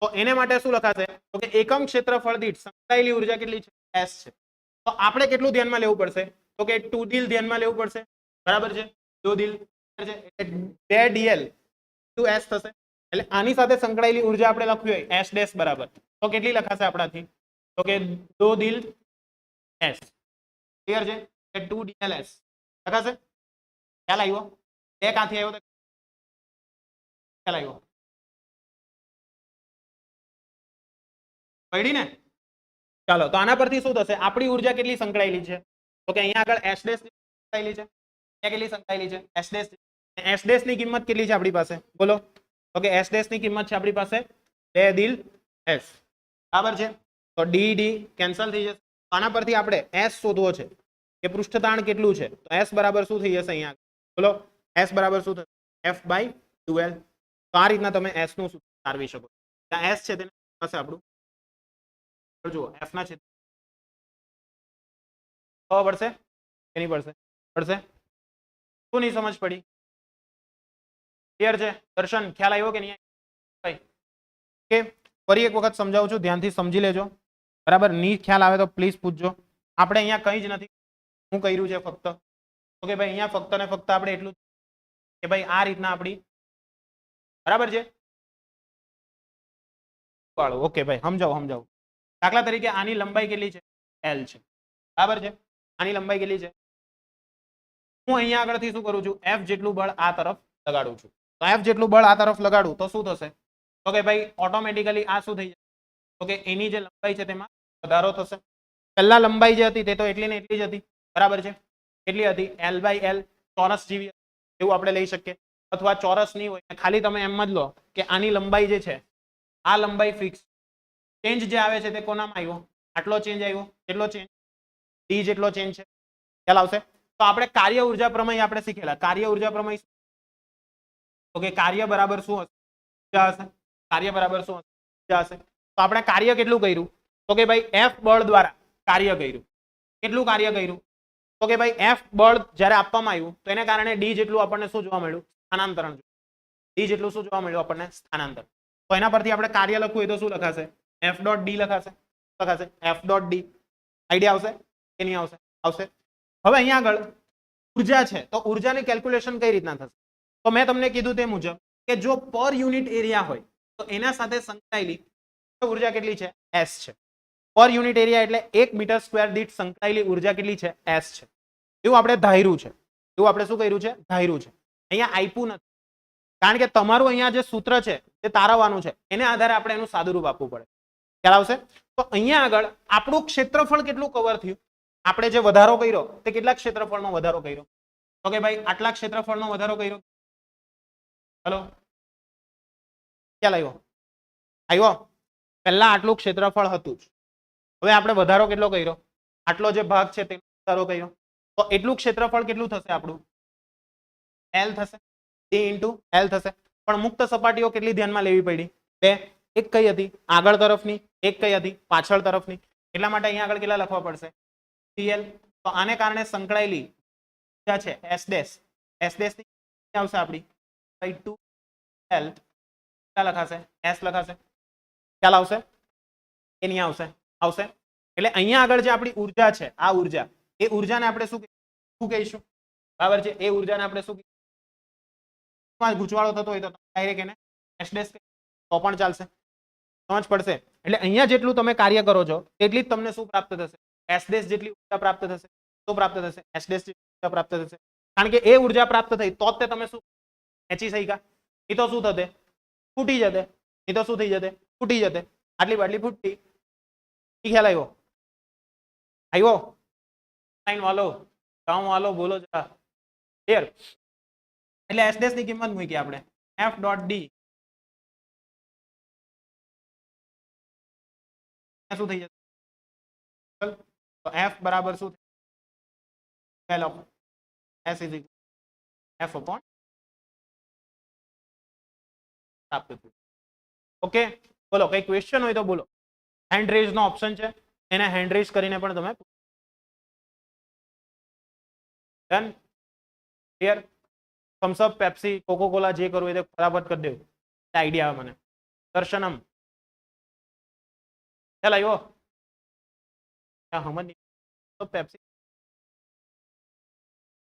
તો એને માટે શું લખાશે? તો કે એકમ ક્ષેત્રફળ દીઠ સંકળાયેલી ઉર્જા કેટલી છે? S છે. તો આપણે કેટલું ધ્યાનમાં લેવું પડશે? તો કે 2 દિલ ધ્યાનમાં લેવું પડશે. બરાબર છે? 2 દિલ છે એટલે 2 dl * S થશે. એટલે આની સાથે સંકળાયેલી ઉર્જા આપણે લખવી હોય S ડેશ બરાબર, તો કેટલી લખાશે આપણાથી? તો કે 2 દિલ S. ક્લિયર છે? કે 2 dl S લખાશે. ખ્યાલ આવ્યો? 2 ક્યાંથી આવ્યો? ખ્યાલ આવ્યો? પડી ને? ચાલો, તો આના પરથી શું થશે? આપણી ઉર્જા કેટલી સંકળાયેલી છે? તો કે અહીંયા આગળ S ડેશ સંકળાયેલી છે. અહીંયા કેટલી સંકળાયેલી છે? S dash. S ડેશ ની કિંમત કેટલી છે આપણી પાસે? બોલો. તો કે S ડેશ ની કિંમત છે આપણી પાસે 2 દિલ S. બરાબર છે? તો D કેન્સલ થઈ જશે. આના પરથી આપણે S શોધવો છે કે પૃષ્ઠતાણ કેટલું છે. તો S બરાબર શું થઈ જશે અહીંયા? બોલો. S બરાબર શું થશે? F/12. તો આ રીતના તમે S નું સૂત્ર તારવી શકો. S છે તેને પાસે આપણું જુઓ એફ ના છેદ ખબર પડશે કે નહીં પડશે? પડશે. શું નહીં સમજ પડી? ક્લિયર છે? દર્શન ખ્યાલ આવ્યો કે નહીં? ઓકે, ફરી એક વખત સમજાવું છું, ધ્યાનથી સમજી લેજો. બરાબર, ની ખ્યાલ આવે તો પ્લીઝ પૂછજો. આપણે અહીંયા કંઈ જ નથી હું કર્યું છે ફક્ત. ઓકે ભાઈ, અહીંયા ફક્ત ને ફક્ત આપણે એટલું કે ભાઈ આ રીતના આપણી બરાબર છે. ઓકે ભાઈ, સમજાવો. દાખલા તરીકે આની લંબાઈ કેટલી છે? L છે. બરાબર છે, આની લંબાઈ કેટલી છે? હું અહીંયા આગળથી શું કરું છું? F જેટલું બળ આ તરફ લગાડું છું. તો F જેટલું બળ આ તરફ લગાડું તો શું થશે? તો કે ભાઈ ઓટોમેટિકલી આ શું થઈ જશે? તો કે એની જે લંબાઈ છે તેમાં વધારો થશે. પહેલા લંબાઈ જે હતી તે તો એટલી ને એટલી જ હતી. બરાબર છે, કેટલી હતી? L/L ચોરસ જેવી એવું આપણે લઈ શકીએ. અથવા ચોરસ નહીં હોય, ખાલી તમે એમ જ લો કે આની લંબાઈ જે છે આ લંબાઈ ફિક્સ. ચેન્જ જે આવે છે તે કોનામાં આવ્યો? આટલો ચેન્જ આવ્યો. કેટલો ચેન્જ? d જેટલો ચેન્જ છે. ખ્યાલ આવશે? તો આપણે કાર્ય ઉર્જા પ્રમેય આપણે શીખેલા. કાર્ય ઉર્જા પ્રમેય ઓકે, કાર્ય બરાબર શું હશે? ઉર્જા હશે. કાર્ય બરાબર શું હશે? ઉર્જા હશે. તો આપણે કાર્ય કેટલું કર્યું? તો કે ભાઈ F બળ દ્વારા કાર્ય કર્યું. કેટલું કાર્ય કર્યું? તો કે ભાઈ F બળ જ્યારે આપવામાં આવ્યું તો એને કારણે d જેટલું આપણને શું જોવા મળ્યું? સ્થાનાંતરણ. d જેટલું શું જોવા મળ્યું આપણને? સ્થાનાંતર. તો એના પરથી આપણે કાર્ય લખવું હોય તો શું લખાશે? F ડોટ d લખાશે. F dot d. આઈડિયા આવશે કે નહીં આવશે? આવશે. હવે અહીંયા આગળ ઉર્જા છે તો ઉર્જાની કેલ્ક્યુલેશન કઈ રીતના થશે? તો મેં તમને કીધું તે મુજબ કે જો પર યુનિટ એરિયા હોય તો એના સાથે સંકળાયેલી ઉર્જા કેટલી છે? S છે. પર યુનિટ એરિયા એટલે 1 મીટર સ્ક્વેર દીઠ સંકળાયેલી ઉર્જા કેટલી છે? S છે. એવું આપણે ધાર્યું છે. એવું આપણે શું કર્યું છે? ધાર્યું છે. અહીંયા આપ્યું નથી, કારણ કે તમારું અહીંયા જે સૂત્ર છે તે તારવવાનું છે, એને આધારે આપણે એનું સાદુરૂપ આપવું પડે. ખ્યાલ આવશે? તો અહીંયા આગળ આપણું ક્ષેત્રફળ કેટલું કવર થયું? આપણે જે વધારો કર્યો તે કેટલા ક્ષેત્રફળમાં વધારો કર્યો? તો કે ભાઈ આટલા ક્ષેત્રફળનો વધારો કર્યો. હેલો, ખ્યાલ આવ્યો? આવ્યો? પહેલા આટલું ક્ષેત્રફળ હતું જ. હવે આપણે વધારો કેટલો કર્યો? આટલો જે ભાગ છે તેનો વધારો કર્યો. તો એટલું ક્ષેત્રફળ કેટલું થશે આપણું? L થશે. d into L થશે. પણ મુક્ત સપાટીઓ કેટલી ધ્યાનમાં લેવી પડી? બે. એક કઈ હતી? આગળ તરફની. એક કઈ હતી? પાછળ તરફની. એટલા માટે અહીંયા આગળ કેટલા લખવા પડશે? Cl. તો આને કારણે સંકળાયેલી ઉર્જા છે S ડેશ. S ડેશ ની આવશે આપણી 2L. કેટલા લખાશે? S લખાશે. ખ્યાલ આવશે કે નહીં આવશે? આવશે. એટલે અહીંયા આગળ જે આપણી ઉર્જા છે, આ ઉર્જા, એ ઉર્જાને આપણે શું કહીશું? બરાબર છે, એ ઉર્જાને આપણે શું કહીશું? ગૂંચવાળો થતો હોય તો ડાયરેક્ટ એને S ડેશ તો પણ ચાલશે. સમજ પડશે? એટલે અહીંયા જેટલું તમે કાર્ય કરો છો તેટલી જ તમને શું પ્રાપ્ત થશે? S ડેશ જેટલી ઉર્જા પ્રાપ્ત થશે. શું પ્રાપ્ત થશે? S ડેશ જેટલી ઉર્જા પ્રાપ્ત થશે. કારણ કે એ ઉર્જા પ્રાપ્ત થઈ તો જ તમે શું ખેંચી શક્યા. એ તો શું થશે? ફૂટી જતે. એ તો શું થઈ જતે? ફૂટી જતે. આટલી બાટલી ફૂટતી. ખ્યાલ આવ્યો? આવ્યો? સાઈન વાલો, કામ વાલો બોલો જરા. ક્લિયર? એટલે S ડેશ ની કિંમત મૂકી આપણે F ડોટ d. શું થઈ જશે? તો F બરાબર શું થાય? L of S is equal F upon પ્રાપ્ત થયું. ઓકે, બોલો કઈ ક્વેશ્ચન હોય તો બોલો. હેન્ડ રેઝ નો ઓપ્શન છે, એને હેન્ડ રેઝ કરીને પણ તમે done. Clear? Thums Up, Pepsi, Coca Cola જે કરવું એ ફટાફટ કરી દેવું. આઈડિયા આવે મને. દર્શનમ ચાલ આવ્યો? હમણાં તો પેપ્સી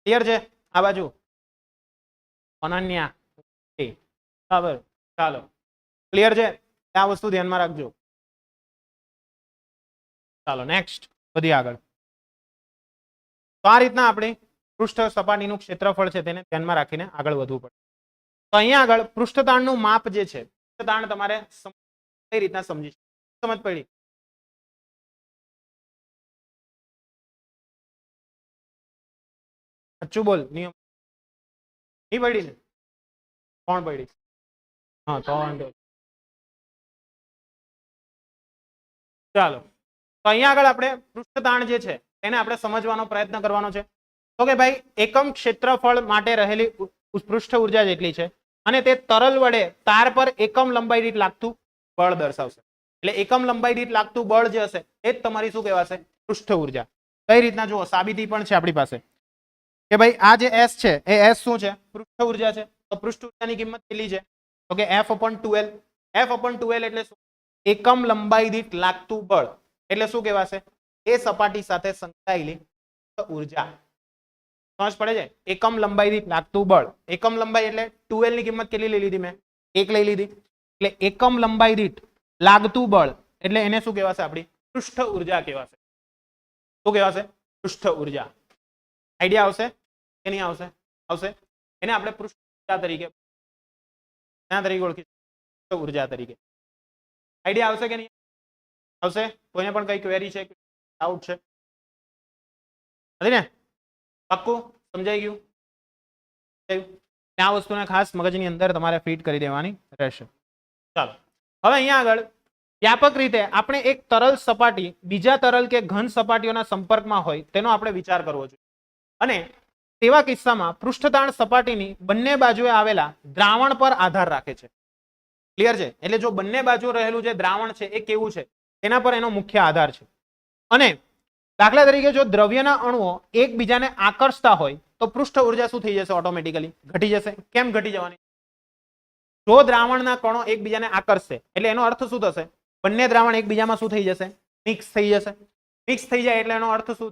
ક્લિયર છે? આ બાજુ અનન્યા બરાબર. ચાલો, ક્લિયર છે? આ વસ્તુ ધ્યાનમાં રાખજો. ચાલો નેક્સ્ટ વધી આગળ. તો આ રીતના આપણે પૃષ્ઠ સપાટીનું ક્ષેત્રફળ છે તેને ધ્યાનમાં રાખીને આગળ વધવું પડે. તો અહીંયા આગળ પૃષ્ઠતાણનું માપ જે છે, પૃષ્ઠતાણ તમારે કઈ રીતના સમજી સમજ પડી? સાચું બોલ. નિયમ નહીં પડી ને? કોણ પડી? હા તો ચાલો, તો અહીંયા આગળ આપણે પૃષ્ઠતાણ જે છે એને આપણે સમજવાનો પ્રયત્ન કરવાનો છે. તો કે ભાઈ એકમ ક્ષેત્રફળ માટે રહેલી પૃષ્ઠ ઉર્જા જેટલી છે અને તે તરલ વડે તાર પર એકમ લંબાઈ દીઠ લાગતું બળ દર્શાવશે. એટલે એકમ લંબાઈ દીઠ લાગતું બળ જે હશે એ જ તમારી શું કહેવાશે? પૃષ્ઠ ઉર્જા. કઈ રીતના જુઓ, સાબિતી પણ છે આપણી પાસે કે ભાઈ આ જે S છે એ S શું છે? પૃષ્ઠ ઉર્જા છે. તો પૃષ્ઠ ઉર્જાની કિંમત કેટલી છે? તો કે F/12. F/12 એટલે શું? એકમ લંબાઈ દીઠ લાગતું બળ. એટલે શું કહેવાશે? એ સપાટી સાથે સંકળાયેલી ઉર્જા. સમજ પડે છે? એકમ લંબાઈ દીઠ લાગતું બળ. એકમ લંબાઈ એટલે 12 ની કિંમત કેટલી લઈ લીધી મેં? 1 લઈ લીધી. એટલે એકમ લંબાઈ દીઠ લાગતું બળ એટલે એને શું કહેવાશે? આપણી પૃષ્ઠ ઉર્જા કહેવાશે. શું કહેવાશે? પૃષ્ઠ ઉર્જા. આઈડિયા આવશે કે નહીં આવશે? આવશે. એને આપણે પૃષ્ઠ ઉર્જા તરીકે ઓળખી ઉર્જા તરીકે. આઈડિયા આવશે કે નહીં આવશે? કોઈને પણ કઈ ક્વેરી છે, ડાઉટ છે? નથી ને? પાક્કું સમજાઈ ગયું? આ વસ્તુને ખાસ મગજની અંદર તમારે ફિટ કરી દેવાની રહેશે. ચાલો હવે અહીંયા આગળ વ્યાપક રીતે આપણે એક તરલ સપાટી બીજા તરલ કે ઘન સપાટીઓના સંપર્કમાં હોય તેનો આપણે વિચાર કરવો જોઈએ. અને તેવા કિસ્સામાં પૃષ્ઠતાણ સપાટીની બંને બાજુએ આવેલા દ્રાવણ પર આધાર રાખે છે. ક્લિયર છે? એટલે જો બંને બાજુ રહેલું જે દ્રાવણ છે એ કેવું છે તેના પર એનો મુખ્ય આધાર છે. અને દાખલા તરીકે જો દ્રવ્યના અણુઓ એકબીજાને આકર્ષતા હોય તો પૃષ્ઠ ઉર્જા શું થઈ જશે? ઓટોમેટિકલી ઘટી જશે. કેમ ઘટી જવાની? જો દ્રાવણના કણો એકબીજાને આકર્ષશે એટલે એનો અર્થ શું થશે? બંને દ્રાવણ એકબીજામાં શું થઈ જશે? મિક્સ થઈ જશે. મિક્સ થઈ જાય એટલે એનો અર્થ શું?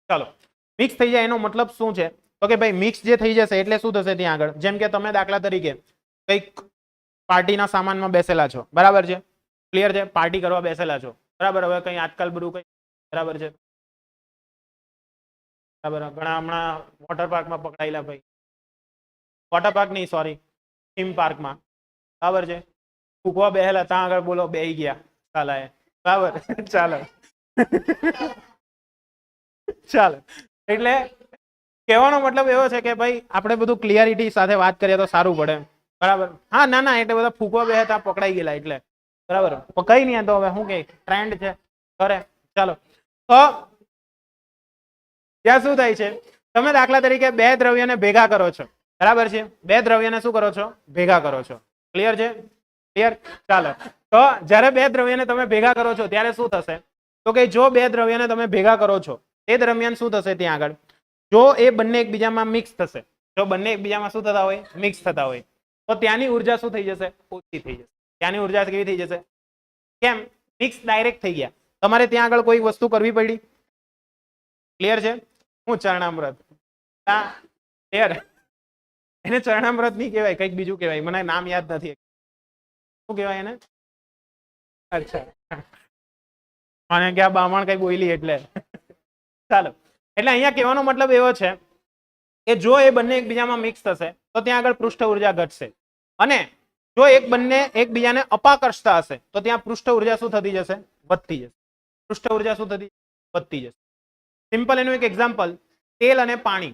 ચાલો મિક્સ થઈ જાય એનો મતલબ શું છે? તો કે ભાઈ મિક્સ જે થઈ જશે એટલે શું થશે ત્યાં આગળ? જેમ કે તમે દાખલા તરીકે કઈક પાર્ટીના સામાનમાં બેસેલા છો, બરાબર છે? ક્લિયર છે? પાર્ટી કરવા બેસેલા છો, બરાબર? હવે કઈ આજકાલ બધું કઈ બરાબર છે, બરાબર? ઘણા હમણાં વોટર પાર્કમાં પકડાયેલા ભાઈ, વોટર પાર્ક નહીં સોરી થીમ પાર્કમાં, બરાબર છે? ફૂકવા બેહેલા ત્યાં આગળ બોલો બેહી ગયા સાલા એ, બરાબર? ચાલો ચાલો એટલે કહેવાનો મતલબ એવો છે કે ભાઈ આપણે બધું ક્લિયરિટી સાથે વાત કરીએ તો સારું પડે, બરાબર? હા ના ના એટલે બધા ફૂકવા બે હતા પકડાઈ ગયેલા એટલે, બરાબર? કઈ નહીં તો હવે શું કે ટ્રેન્ડ છે કરે. ચાલો તો ત્યાં શું થાય છે? તમે દાખલા તરીકે બે દ્રવ્યને ભેગા કરો છો, બરાબર છે? બે દ્રવ્યને શું કરો છો? ભેગા કરો છો. ક્લિયર છે? ક્લિયર? ચાલો તો જ્યારે બે દ્રવ્યને તમે ભેગા કરો છો ત્યારે શું થશે? તો કે જો બે દ્રવ્યને તમે ભેગા કરો છો તે દરમિયાન શું થશે ત્યાં આગળ? જો એ બંને એકબીજામાં મિક્સ થશે, જો બંને એકબીજામાં શું થતા હોય? મિક્સ થતા હોય, તો ત્યાંની ઉર્જા શું થઈ જશે? ઓછી થઈ જશે. ત્યાંની ઉર્જા કેવી થઈ જશે? કેમ? મિક્સ ડાયરેક્ટ થઈ ગયા. તમારે ત્યાં આગળ કોઈ વસ્તુ કરવી પડી? ક્લિયર છે? હું ચરણામૃત, ક્લિયર? એને ચરણામૃત નહીં કહેવાય, કંઈક બીજું કહેવાય, મને નામ યાદ નથી. શું કહેવાય એને? અચ્છા મને ક્યાં બામણ કઈ બોલી એટલે ચાલો એટલે અહીંયા કહેવાનો મતલબ એવો છે કે જો એ બંને એકબીજામાં મિક્સ થશે તો ત્યાં આગળ પૃષ્ઠ ઉર્જા ઘટશે. અને જો બંને એકબીજાને અપાકર્ષતા હશે તો ત્યાં પૃષ્ઠ ઉર્જા શું થતી જશે? વધતી જશે. પૃષ્ઠ ઉર્જા શું થતી? વધતી જશે. સિમ્પલ એનું એક એક્ઝામ્પલ, તેલ અને પાણી.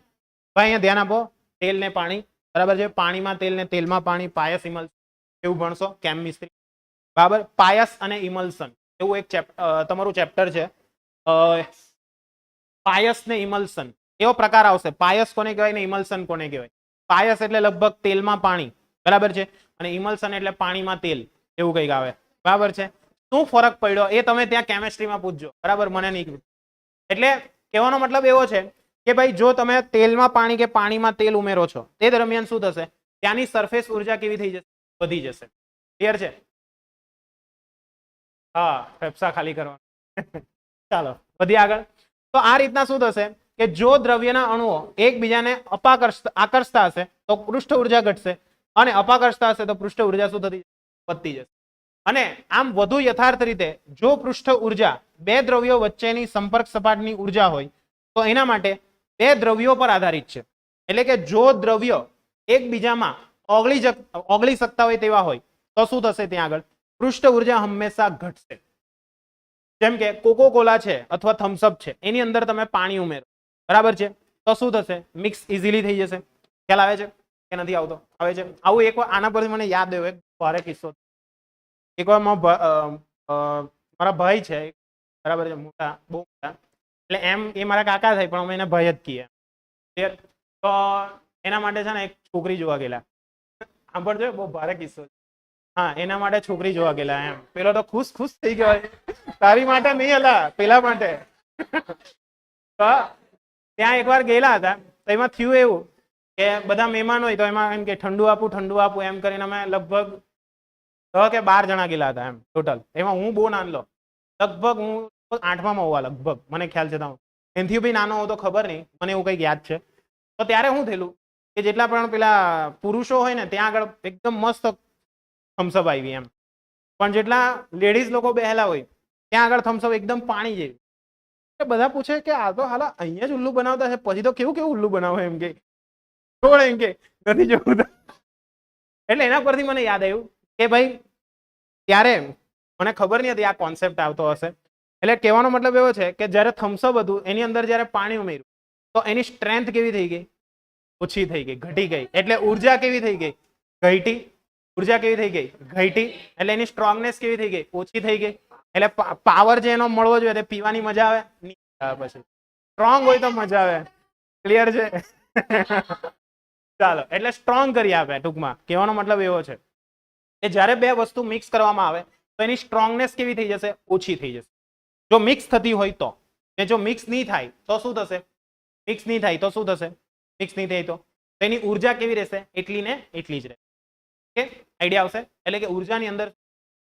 ભાઈ અહીંયા ધ્યાન આપો, તેલ ને પાણી, બરાબર છે? પાણીમાં તેલ ને તેલમાં પાણી, પાયસ ઇમલ્શન એવું ભણશો કેમિસ્ટ્રી, બરાબર? પાયસ અને ઇમલ્શન એવું એક તમારું ચેપ્ટર છે, પાયસ ને ઇમલ્શન એવો પ્રકાર આવશે. પાયસ કોને કહેવાય ને ઇમલ્શન કોને કહેવાય? પાયસ એટલે લગભગ તેલમાં પાણી, બરાબર છે? અને ઇમલ્શન એટલે પાણીમાં તેલ, એવું કંઈક આવે, બરાબર છે? શું ફરક પડ્યો એ તમે ત્યાં કેમિસ્ટ્રીમાં પૂછજો, બરાબર? મને નહીં. એટલે કહેવાનો મતલબ એવો છે કે ભાઈ જો તમે તેલમાં પાણી કે પાણીમાં તેલ ઉમેરો છો તે દરમિયાન શું થશે? ત્યાંની સરફેસ ઉર્જા કેવી થઈ જશે? વધી જશે. ક્લિયર છે? હા ફેફસા ખાલી કરવા. ચાલો વધી આગળ. તો આ રીતના શું થશે કે જો દ્રવ્યના અણુઓ એકબીજાને આકર્ષતા હશે તો પૃષ્ઠ ઉર્જા ઘટશે, અને અપાકર્ષતા હશે તો પૃષ્ઠ ઉર્જા શું થતી? વધતી જશે. અને આમ વધુ યથાર્થ રીતે જો પૃષ્ઠ ઉર્જા બે દ્રવ્યો વચ્ચેની સંપર્ક સપાટીની ઉર્જા હોય તો એના માટે બે દ્રવ્યો પર આધારિત છે. એટલે કે જો દ્રવ્યો એકબીજામાં ઓગળી શકતા હોય તેવા હોય તો શું થશે ત્યાં આગળ? પૃષ્ઠ ઉર્જા હંમેશા ઘટશે. જેમ કે કોકો કોલા છે અથવા થમ્સઅપ છે, એની અંદર તમે પાણી ઉમેરો, બરાબર છે? તો શું થશે? મિક્સ ઇઝીલી થઈ જશે. ખ્યાલ આવે છે કે નથી આવતો? આવે છે. આવું એક વાર આના પરથી મને યાદ આવ્યો એક ભારે કિસ્સો. એકવાર મારા ભાઈ છે, બરાબર છે? મોટા, બહુ મોટા, એટલે એમ એ મારા કાકા થાય પણ અમે એને ભાઈ જ કહીએ. તો એના માટે છે ને એક છોકરી જોવા ગયેલા. સાંભળજો, બહુ ભારે કિસ્સો છે. હા, એના માટે છોકરી જોવા ગયેલા એમ. પેલો તો ખુશ ખુશ થઈ ગયો, તારી માટે નહીં હતા, પેલા માટે. તો ત્યાં એકવાર ગયેલા હતા, તો એમાં થયું એવું કે બધા મહેમાન હોય તો એમાં એમ કે ઠંડુ આપું એમ કરીને અમે લગભગ 10 કે 12 જણા ગયેલા હતા એમ ટોટલ. એમાં હું બહુ નાનલો, લગભગ હું 8માં હોવા લગભગ, મને ખ્યાલ છે. એનથી બી નાનો હું તો ખબર નહીં, મને એવું કંઈક યાદ છે. તો ત્યારે શું થયેલું કે જેટલા પણ પેલા પુરુષો હોય ને ત્યાં આગળ એકદમ મસ્ત થમ્સઅપ આવી એમ, પણ જેટલા લેડીઝ લોકો બેહેલા હોય ત્યાં આગળ થમ્સઅપ એકદમ પાણી જેવી. બધા પૂછે કે આ તો હાલા અહીંયા જ ઉલ્લુ બનાવતા છે, પછી તો કેવું કેવું ઉલ્લુ બનાવે એમ કે છોડ એમ કે નથી જોવું. એટલે એના પરથી મને યાદ આવ્યું કે ભાઈ ત્યારે મને ખબર નહીં હતી આ કોન્સેપ્ટ આવતો હશે. એટલે કહેવાનો મતલબ એવો છે કે જ્યારે થમ્સઅપ હતું એની અંદર જ્યારે પાણી ઉમેર્યું તો એની સ્ટ્રેન્થ કેવી થઈ ગઈ? ઓછી થઈ ગઈ, ઘટી ગઈ. એટલે ઉર્જા કેવી થઈ ગઈ? ઘટી. ઉર્જા કેવી થઈ ગઈ? ઘટી. એટલે એની સ્ટ્રોંગનેસ કેવી થઈ ગઈ? ઓછી થઈ ગઈ. એટલે પાવર જે એનો મળવો જોઈએ તે પીવાની મજા આવે નહીં આવે. પછી સ્ટ્રોંગ હોય તો મજા આવે. ક્લિયર છે? ચાલો, એટલે સ્ટ્રોંગ કરી આપે. ટૂંકમાં કહેવાનો મતલબ એવો છે કે જ્યારે બે વસ્તુ મિક્સ કરવામાં આવે તો એની સ્ટ્રોંગનેસ કેવી થઈ જશે? ઓછી થઈ જશે. જો મિક્સ થતી હોય તો. ને જો મિક્સ નહીં થાય તો શું થશે? મિક્સ નહીં થાય તો શું થશે? મિક્સ નહીં થાય તો એની ઉર્જા કેવી રહેશે? એટલી ને એટલી જ રહેશે. ઓકે, આઈડિયા આવશે? એટલે કે ઉર્જાની અંદર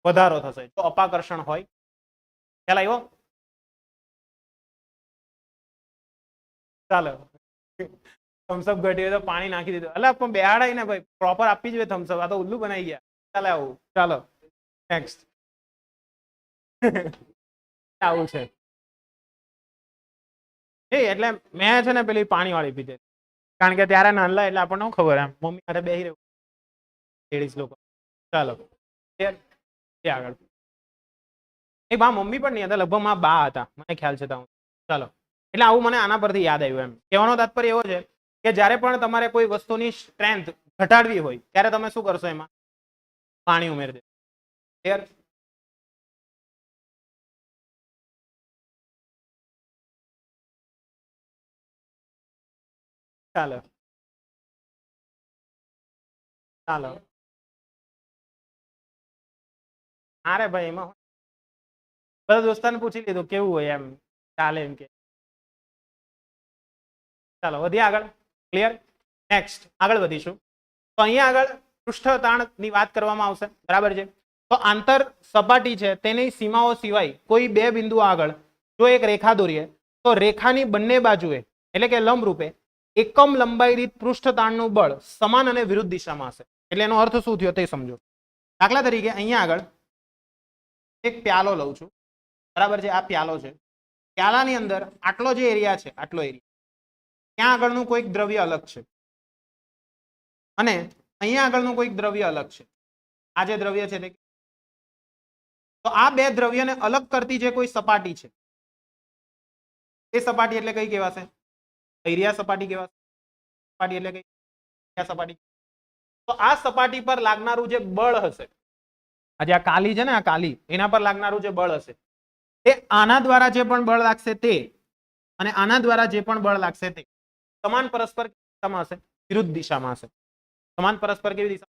વધારો થશે જો અપાકર્ષણ હોય. ખ્યાલ આવ્યો? ચાલો, થમ્સઅપ ઘટી હોય તો પાણી નાખી દીધું. એટલે પણ બેહાડાય ને ભાઈ, પ્રોપર આપી જોઈએ થમ્સઅપ. આ તો ઉલ્લુ બનાવી ગયા. ચાલે આવું. ચાલો નેક્સ્ટ. આવું છે એટલે મેં છે ને પેલી પાણી વાળી પીધે, કારણ કે ત્યારે નાનલા એટલે આપણને શું ખબર એમ મમ્મી હારે બેહી રહ્યું લેડીઝ લોકો. ચાલો આગળ. એ બા મમ્મી પણ નહીં હતા, લગભગ મારા બા હતા, મને ખ્યાલ છે. ચાલો, એટલે આવું મને આના પરથી યાદ આવ્યું. એમ કહેવાનો તાત્પર્ય એવો છે કે જ્યારે પણ તમારે કોઈ વસ્તુની સ્ટ્રેન્થ ઘટાડવી હોય ત્યારે તમે શું કરશો? એમાં પાણી ઉમેરી દે. ક્લિયર? ચાલો ચાલો. અરે ભાઈ, એમાં બધા દોસ્તાને પૂછી લીધું કેવું હોય એમ ચાલે એમ કે. ચાલો વધીએ આગળ. ક્લિયર? નેક્સ્ટ આગળ વધીશું. તો અહીંયા આગળ પૃષ્ઠ તાણની વાત કરવામાં આવશે. બરાબર છે? તો આંતર સપાટી છે તેની સીમાઓ સિવાય કોઈ બે બિંદુ આગળ જો એક રેખા દોરીએ તો રેખાની બંને બાજુએ એટલે કે લંબ રૂપે એકમ લંબાઈ દીઠ પૃષ્ઠ તાણનું બળ સમાન અને વિરુદ્ધ દિશામાં હશે. એટલે એનો અર્થ શું થયો તે સમજો. દાખલા તરીકે અહીંયા આગળ એક પ્યાલો લઉં છું. બરાબર છે? આ પ્યાલો છે. પ્યાલાની અંદર આટલો જે એરિયા છે, આટલો એરિયા, ત્યાં આગળનું કોઈક દ્રવ્ય અલગ છે અને અહીંયા આગળનું કોઈક દ્રવ્ય અલગ છે. આ જે દ્રવ્ય છે તે, તો આ બે દ્રવ્યને અલગ કરતી જે કોઈ સપાટી છે એ સપાટી એટલે કઈ કહેવાશે? એરિયા સપાટી કહેવાશે. સપાટી એટલે કઈ? સપાટી. તો આ સપાટી પર લાગનારું જે બળ હશે, આજે આ કાલી છે ને, આ કાલી, એના પર લાગનારું જે બળ હશે તે આના દ્વારા જે પણ બળ લાગશે તે અને આના દ્વારા જે પણ બળ લાગશે તે સમાન પરસ્પર દિશામાં હશે, વિરુદ્ધ દિશામાં હશે. સમાન પરસ્પર કેવી દિશા?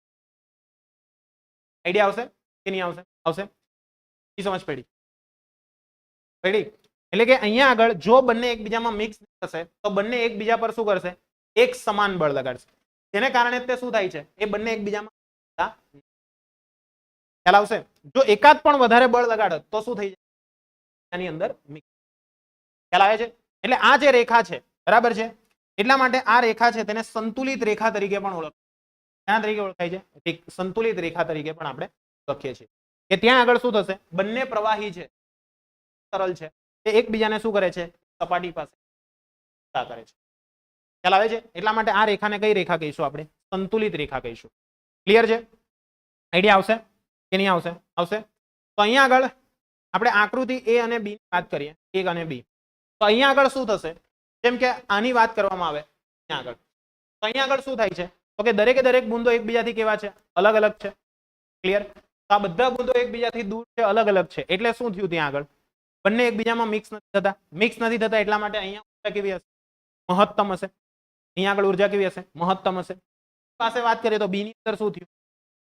આઈડિયા આવશે કે નહીં આવશે? આવશે. સમજ પડી? પડી? એટલે કે અહીંયા આગળ જો બંને એકબીજામાં મિક્સ થશે તો બંને એકબીજા પર શું કરશે? એક સમાન બળ લગાડશે, જેને કારણે તે શું થાય છે? એ બંને એકબીજામાં ખ્યાલ આવશે? જો એકાદ પણ વધારે બળ લગાડે તો શું થઈ જાય? એની અંદર મિક્સ. ખ્યાલ આવે છે? એટલે આ જે રેખા છે, બરાબર છે, એટલા માટે આ રેખા છે તેને સંતુલિત રેખા તરીકે પણ ઓળખાય. ક્યાં તરીકે ઓળખાય છે? સંતુલિત રેખા તરીકે પણ આપણે લખીએ છીએ. કે ત્યાં આગળ શું થશે? બંને પ્રવાહી છે, તરલ છે, તે એકબીજાને શું કરે છે? સપાટી પાસે કરે છે. ખ્યાલ આવે છે? એટલા માટે આ રેખાને કઈ રેખા કહીશું આપણે? સંતુલિત રેખા કહીશું. ક્લિયર છે? આઈડિયા આવશે કે નહીં આવશે? આવશે. તો અહીંયા આગળ આપણે આકૃતિ એ અને બી ની વાત કરીએ, એક અને બી. તો અહીંયા આગળ શું થશે? જેમ કે આની વાત કરવામાં આવે અહીંયા આગળ, તો અહીંયા આગળ શું થાય છે? તો કે દરેકે દરેક બુંદો એકબીજાથી કેવા છે? અલગ અલગ છે. ક્લિયર? તો આ બધા બુંદો એકબીજાથી દૂર છે, અલગ અલગ છે. એટલે શું થયું? ત્યાં આગળ બંને એકબીજામાં મિક્સ નથી થતા. મિક્સ નથી થતા એટલા માટે અહીંયા ઉર્જા કેવી હશે? મહત્તમ હશે. અહીંયા આગળ ઉર્જા કેવી હશે? મહત્તમ હશે. પાસે વાત કરીએ તો બી ની અંદર શું થયું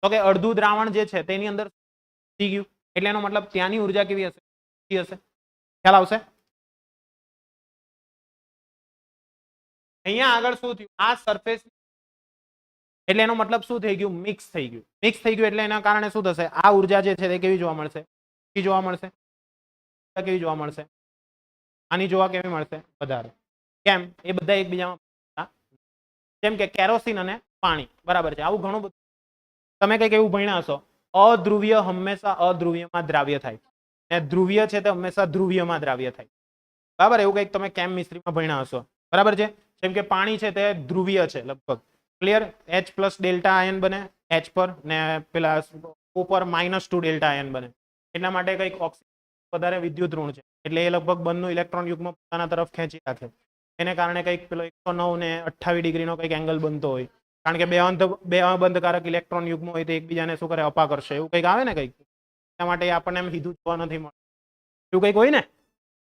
તો કે અડધું દ્રાવણ જે છે તેની અંદર થઈ ગયું એટલે એનો મતલબ ત્યાંની ઉર્જા કેવી હશે હશે ખ્યાલ આવશે અહીંયા આગળ શું થયું આ સરફેસ એટલે એનો મતલબ શું થઈ ગયું મિક્સ થઈ ગયું એટલે એના કારણે શું થશે આ ઉર્જા જે છે તે કેવી જોવા મળશે કેવી જોવા મળશે આની જોવા કેવી મળશે વધારે કેમ એ બધા એકબીજામાં જેમ કે કેરોસીન અને પાણી બરાબર છે આવું ઘણું બધું તમે કંઈક એવું ભણ્યા હશો અધ્રુવીય હંમેશા અધ્રુવીયમાં દ્રાવ્ય થાય અને ધ્રુવીય છે તે હંમેશા ધ્રુવીયમાં દ્રાવ્ય થાય બરાબર એવું કંઈક તમે કેમિસ્ટ્રીમાં ભણ્યા હશો બરાબર છે જેમ કે પાણી છે તે ધ્રુવીય છે લગભગ ક્લિયર H+ ડેલ્ટા આયન બને H પર ને પેલા O પર -2 ડેલ્ટા આયન બને એટલા માટે કંઈક ઓક્સિજન વધારે વિદ્યુત ઋણ છે એટલે એ લગભગ બંધનું ઇલેક્ટ્રોન યુગ્મ પોતાના તરફ ખેંચી રાખે એને કારણે કંઈક પેલો 109 ને 28 ડિગ્રીનો કંઈક એંગલ બનતો હોય કારણ કે બે અબંધકારક ઇલેક્ટ્રોન યુગ્મ હોય તો એકબીજાને શું કરે અપા કરશે એવું કંઈક આવે ને કંઈક એટલા માટે આપણને એમ સીધું જોવા નથી મળતું એવું કંઈક હોય ને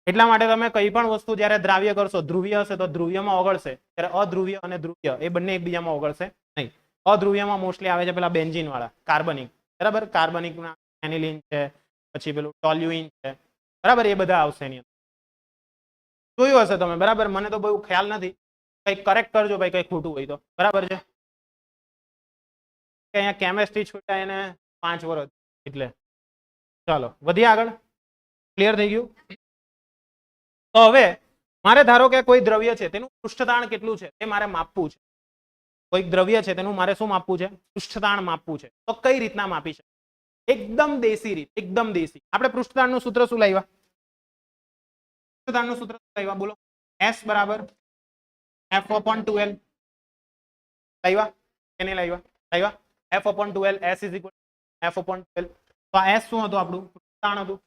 એટલા માટે તમે કઈ પણ વસ્તુ જ્યારે દ્રાવ્ય કરશો ધ્રુવીય હશે તો ધ્રુવીયમાં ઓગળશે ત્યારે અધ્રુવીય અને ધ્રુવીય એ બંને એકબીજામાં ઓગળશે નહીં અધ્રુવીયમાં મોસ્ટલી આવે છે પેલા બેન્ઝીન વાળા કાર્બનિક બરાબર કાર્બનિક એનિલિન છે પછી પેલું ટોલ્યુઇન છે બરાબર એ બધા આવશે એની અંદર જોયું હશે તમે બરાબર મને તો બહુ ખ્યાલ નથી કંઈક કરેક્ટ કરજો ભાઈ કંઈક ખોટું હોય તો બરાબર છે કે અહીંયા કેમેસ્ટ્રી છૂટા એને 5 વર્ષ એટલે ચાલો વધીએ આગળ ક્લિયર થઈ ગયું તો હવે મારે ધારો કે કોઈ દ્રવ્ય છે તેનું પૃષ્ઠતાણ કેટલું છે તે મારે માપવું છે કોઈક દ્રવ્ય છે તેનું મારે શું માપવું છે પૃષ્ઠતાણ માપવું છે તો કઈ રીતના માપી શકે એકદમ દેશી રીત એકદમ દેશી આપણે પૃષ્ઠતાણનું સૂત્ર શું લાવ્યા પૃષ્ઠતાણનું સૂત્ર શું લાવ્યા બોલો S બરાબર F/2L લાવ્યા કે નહીં લાવ્યા F/2L S = F/2L તો આ S શું હતું આપણું પૃષ્ઠતાણ હતું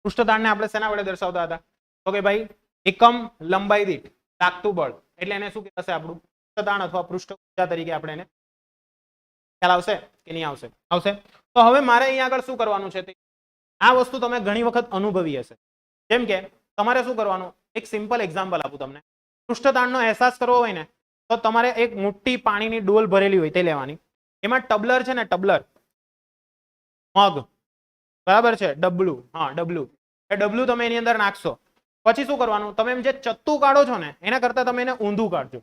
પૃષ્ઠતાણને આપણે શેના વડે દર્શાવતા હતા તો કે ભાઈ એકમ લંબાઈ દીઠ લાગતું બળ એટલે એને શું કહેવાશે આપણું પૃષ્ઠતાણ અથવા પૃષ્ઠ ઊર્જા તરીકે આપણે એને ખ્યાલ આવશે કે નહીં આવશે તો હવે મારે અહીંયા આગળ શું કરવાનું છે આ વસ્તુ તમે ઘણી વખત અનુભવી હશે જેમ કે તમારે શું કરવાનું એક સિમ્પલ એક્ઝામ્પલ આપું તમને પૃષ્ઠતાણનો અહેસાસ કરવો હોય ને તો તમારે એક મોટી પાણીની ડોલ ભરેલી હોય તે લેવાની એમાં ટબલર છે ને ટબલર મગ બરાબર છે ડબલું હા ડબલું એ ડબલું તમે એની અંદર નાખશો પછી શું કરવાનું તમે એમ જે ચત્તું કાઢો છો ને એના કરતા તમે એને ઊંધું કાઢજો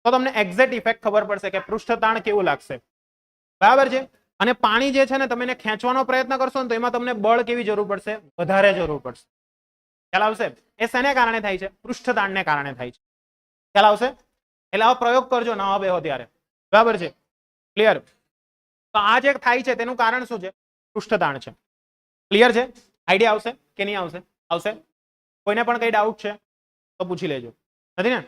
તો તમને એક્ઝેક્ટ ઇફેક્ટ ખબર પડશે કે પૃષ્ઠતાણ કેવું લાગશે બરાબર છે અને પાણી જે છે ને તમે એને ખેંચવાનો પ્રયત્ન કરશો ને તો એમાં તમને બળ કેવી જરૂર પડશે વધારે જરૂર પડશે ખ્યાલ આવશે એ શેને કારણે થાય છે પૃષ્ઠતાણને કારણે થાય છે ખ્યાલ આવશે એટલે આવો પ્રયોગ કરજો ના બેહો ત્યારે બરાબર છે ક્લિયર તો આ જે થાય છે તેનું કારણ શું છે પૃષ્ઠતાણ છે ક્લિયર છે આઈડિયા આવશે કે નહીં આવશે કોઈને પણ કઈ ડાઉટ છે તો પૂછી લેજો નથી ને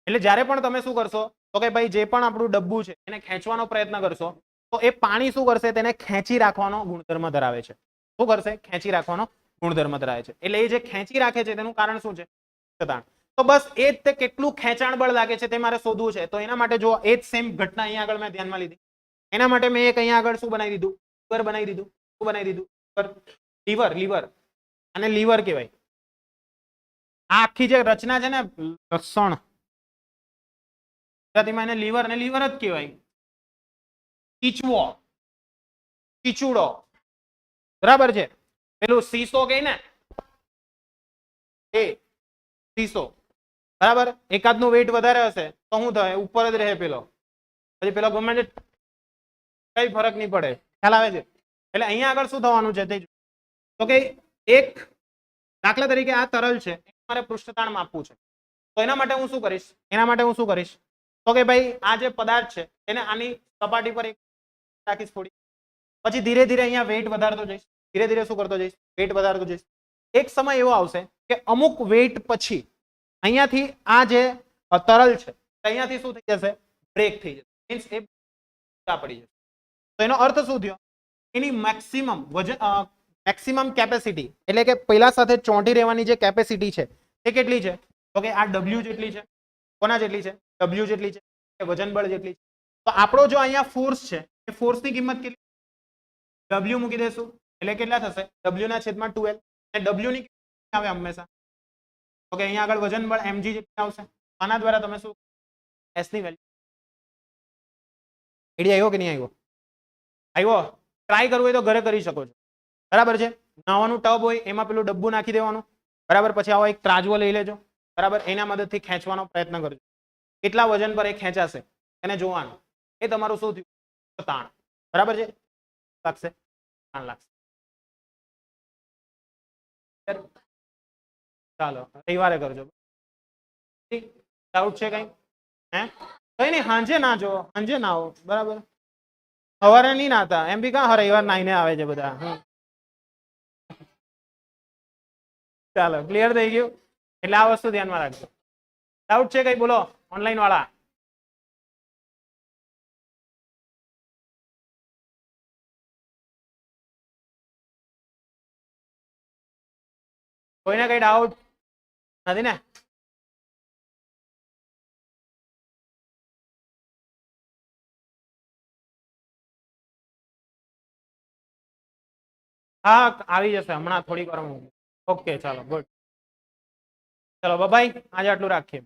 એટલે જ્યારે પણ તમે શું કરશો તો કે ભાઈ જે પણ આપણું ડબ્બુ છે એને ખેંચવાનો પ્રયત્ન કરશો તો એ પાણી શું કરશે તેને ખેંચી રાખવાનો ગુણધર્મ ધરાવે છે શું કરશે ખેંચી રાખવાનો ગુણધર્મ ધરાવે છે એટલે એ જે ખેંચી રાખે છે તેનું કારણ શું છે પૃષ્ઠતાણ તો બસ એ જ તે કેટલું ખેંચાણ બળ લાગે છે તે મારે શોધવું છે તો એના માટે જો એ જ સેમ ઘટના અહીંયા આગળ મેં ધ્યાનમાં લીધી એના માટે મેં એક અહીંયા આગળ શું બનાવી દીધું લીવર અને લીવર કહેવાય આ આખી જે રચના છે ને લસણ ગુજરાતીમાં એને લીવર અને લીવર જ કહેવાય ચીચુડો બરાબર છે પેલું સીસો કે ને એ સીસો બરાબર એકાદનું વેઇટ વધારે હશે તો શું થાય ઉપર જ રહે પેલો પછી પેલો ગમે કઈ ફરક નહીં પડે ખ્યાલ આવે છે એટલે અહીંયા આગળ શું થવાનું છે તે તો કે એક દાખલા તરીકે આ તરલ છે મારે પૃષ્ઠતાણ માપવું છે તો એના માટે હું શું કરીશ તો કે ભાઈ આ જે પદાર્થ છે એને આની સપાટી પર એક રાખીશ થોડી પછી ધીરે ધીરે અહીંયા વેઇટ વધારતો જઈશ ધીરે ધીરે શું કરતો જઈશ વેઇટ વધારતો જઈશ એક સમય એવો આવશે કે અમુક વેઇટ પછી અહીંયાથી આ જે તરલ છે અહીંયાથી શું થઈ જશે બ્રેક થઈ જશે મીન્સ એ પડી જશે તો એનો અર્થ શું થયો એની મેક્સિમમ કેપેસિટી એટલે કે પહેલા સાથે ચોંટી રહેવાની જે કેપેસિટી છે તે કેટલી છે તો કે આ W જેટલી છે કોના જેટલી છે W જેટલી છે કે વજન બળ જેટલી છે તો આપણો જો અહીંયા ફોર્સ છે એ ફોર્સની કિંમત કેટલી W મૂકી દેશું એટલે કેટલા થશે W ના છેદમાં 2L અને W ની કિંમત આવે હંમેશા તો કે અહીંયા આગળ વજન બળ mg જેટલી આવશે આના દ્વારા તમે શું S ની વેલ્યુ આઈડિયા આવ્યો કે નહીં આવ્યો? આવ્યો? ટ્રાય કરવું હોય તો ઘરે કરી શકો છો, બરાબર છે. નાવાનું ટબ હોય એમાં પેલું ડબ્બું નાખી દેવાનું, બરાબર. પછી આવો એક ત્રાજવો લઈ લેજો, બરાબર. એના મદદથી ખેંચવાનો પ્રયત્ન કરજો. કેટલા વજન પર એ ખેંચાશે એને જોવાનું. એ તમારું શું થયું? તાણ, બરાબર છે. લાગશે, તાણ લાગશે. ચાલો રવિવારે કરજો. ડાઉટ છે કઈ? હે કઈ નહીં, સાંજે ના જો, સાંજે ના આવો, બરાબર. સવારે નહીં નાતા એમ બી કાં રવિવાર નાઈને આવે છે બધા. ચાલો ક્લિયર થઈ ગયું. એટલે આ વસ્તુ ધ્યાનમાં રાખજો. ડાઉટ છે કઈ? બોલો ઓનલાઈન વાળા. કોઈને કઈ ડાઉટ નથી ને? હા આવી જશે હમણાં થોડીક વાર. ઓકે ચાલો ગુડ. ચલો બાય. આજે આટલું રાખીએ.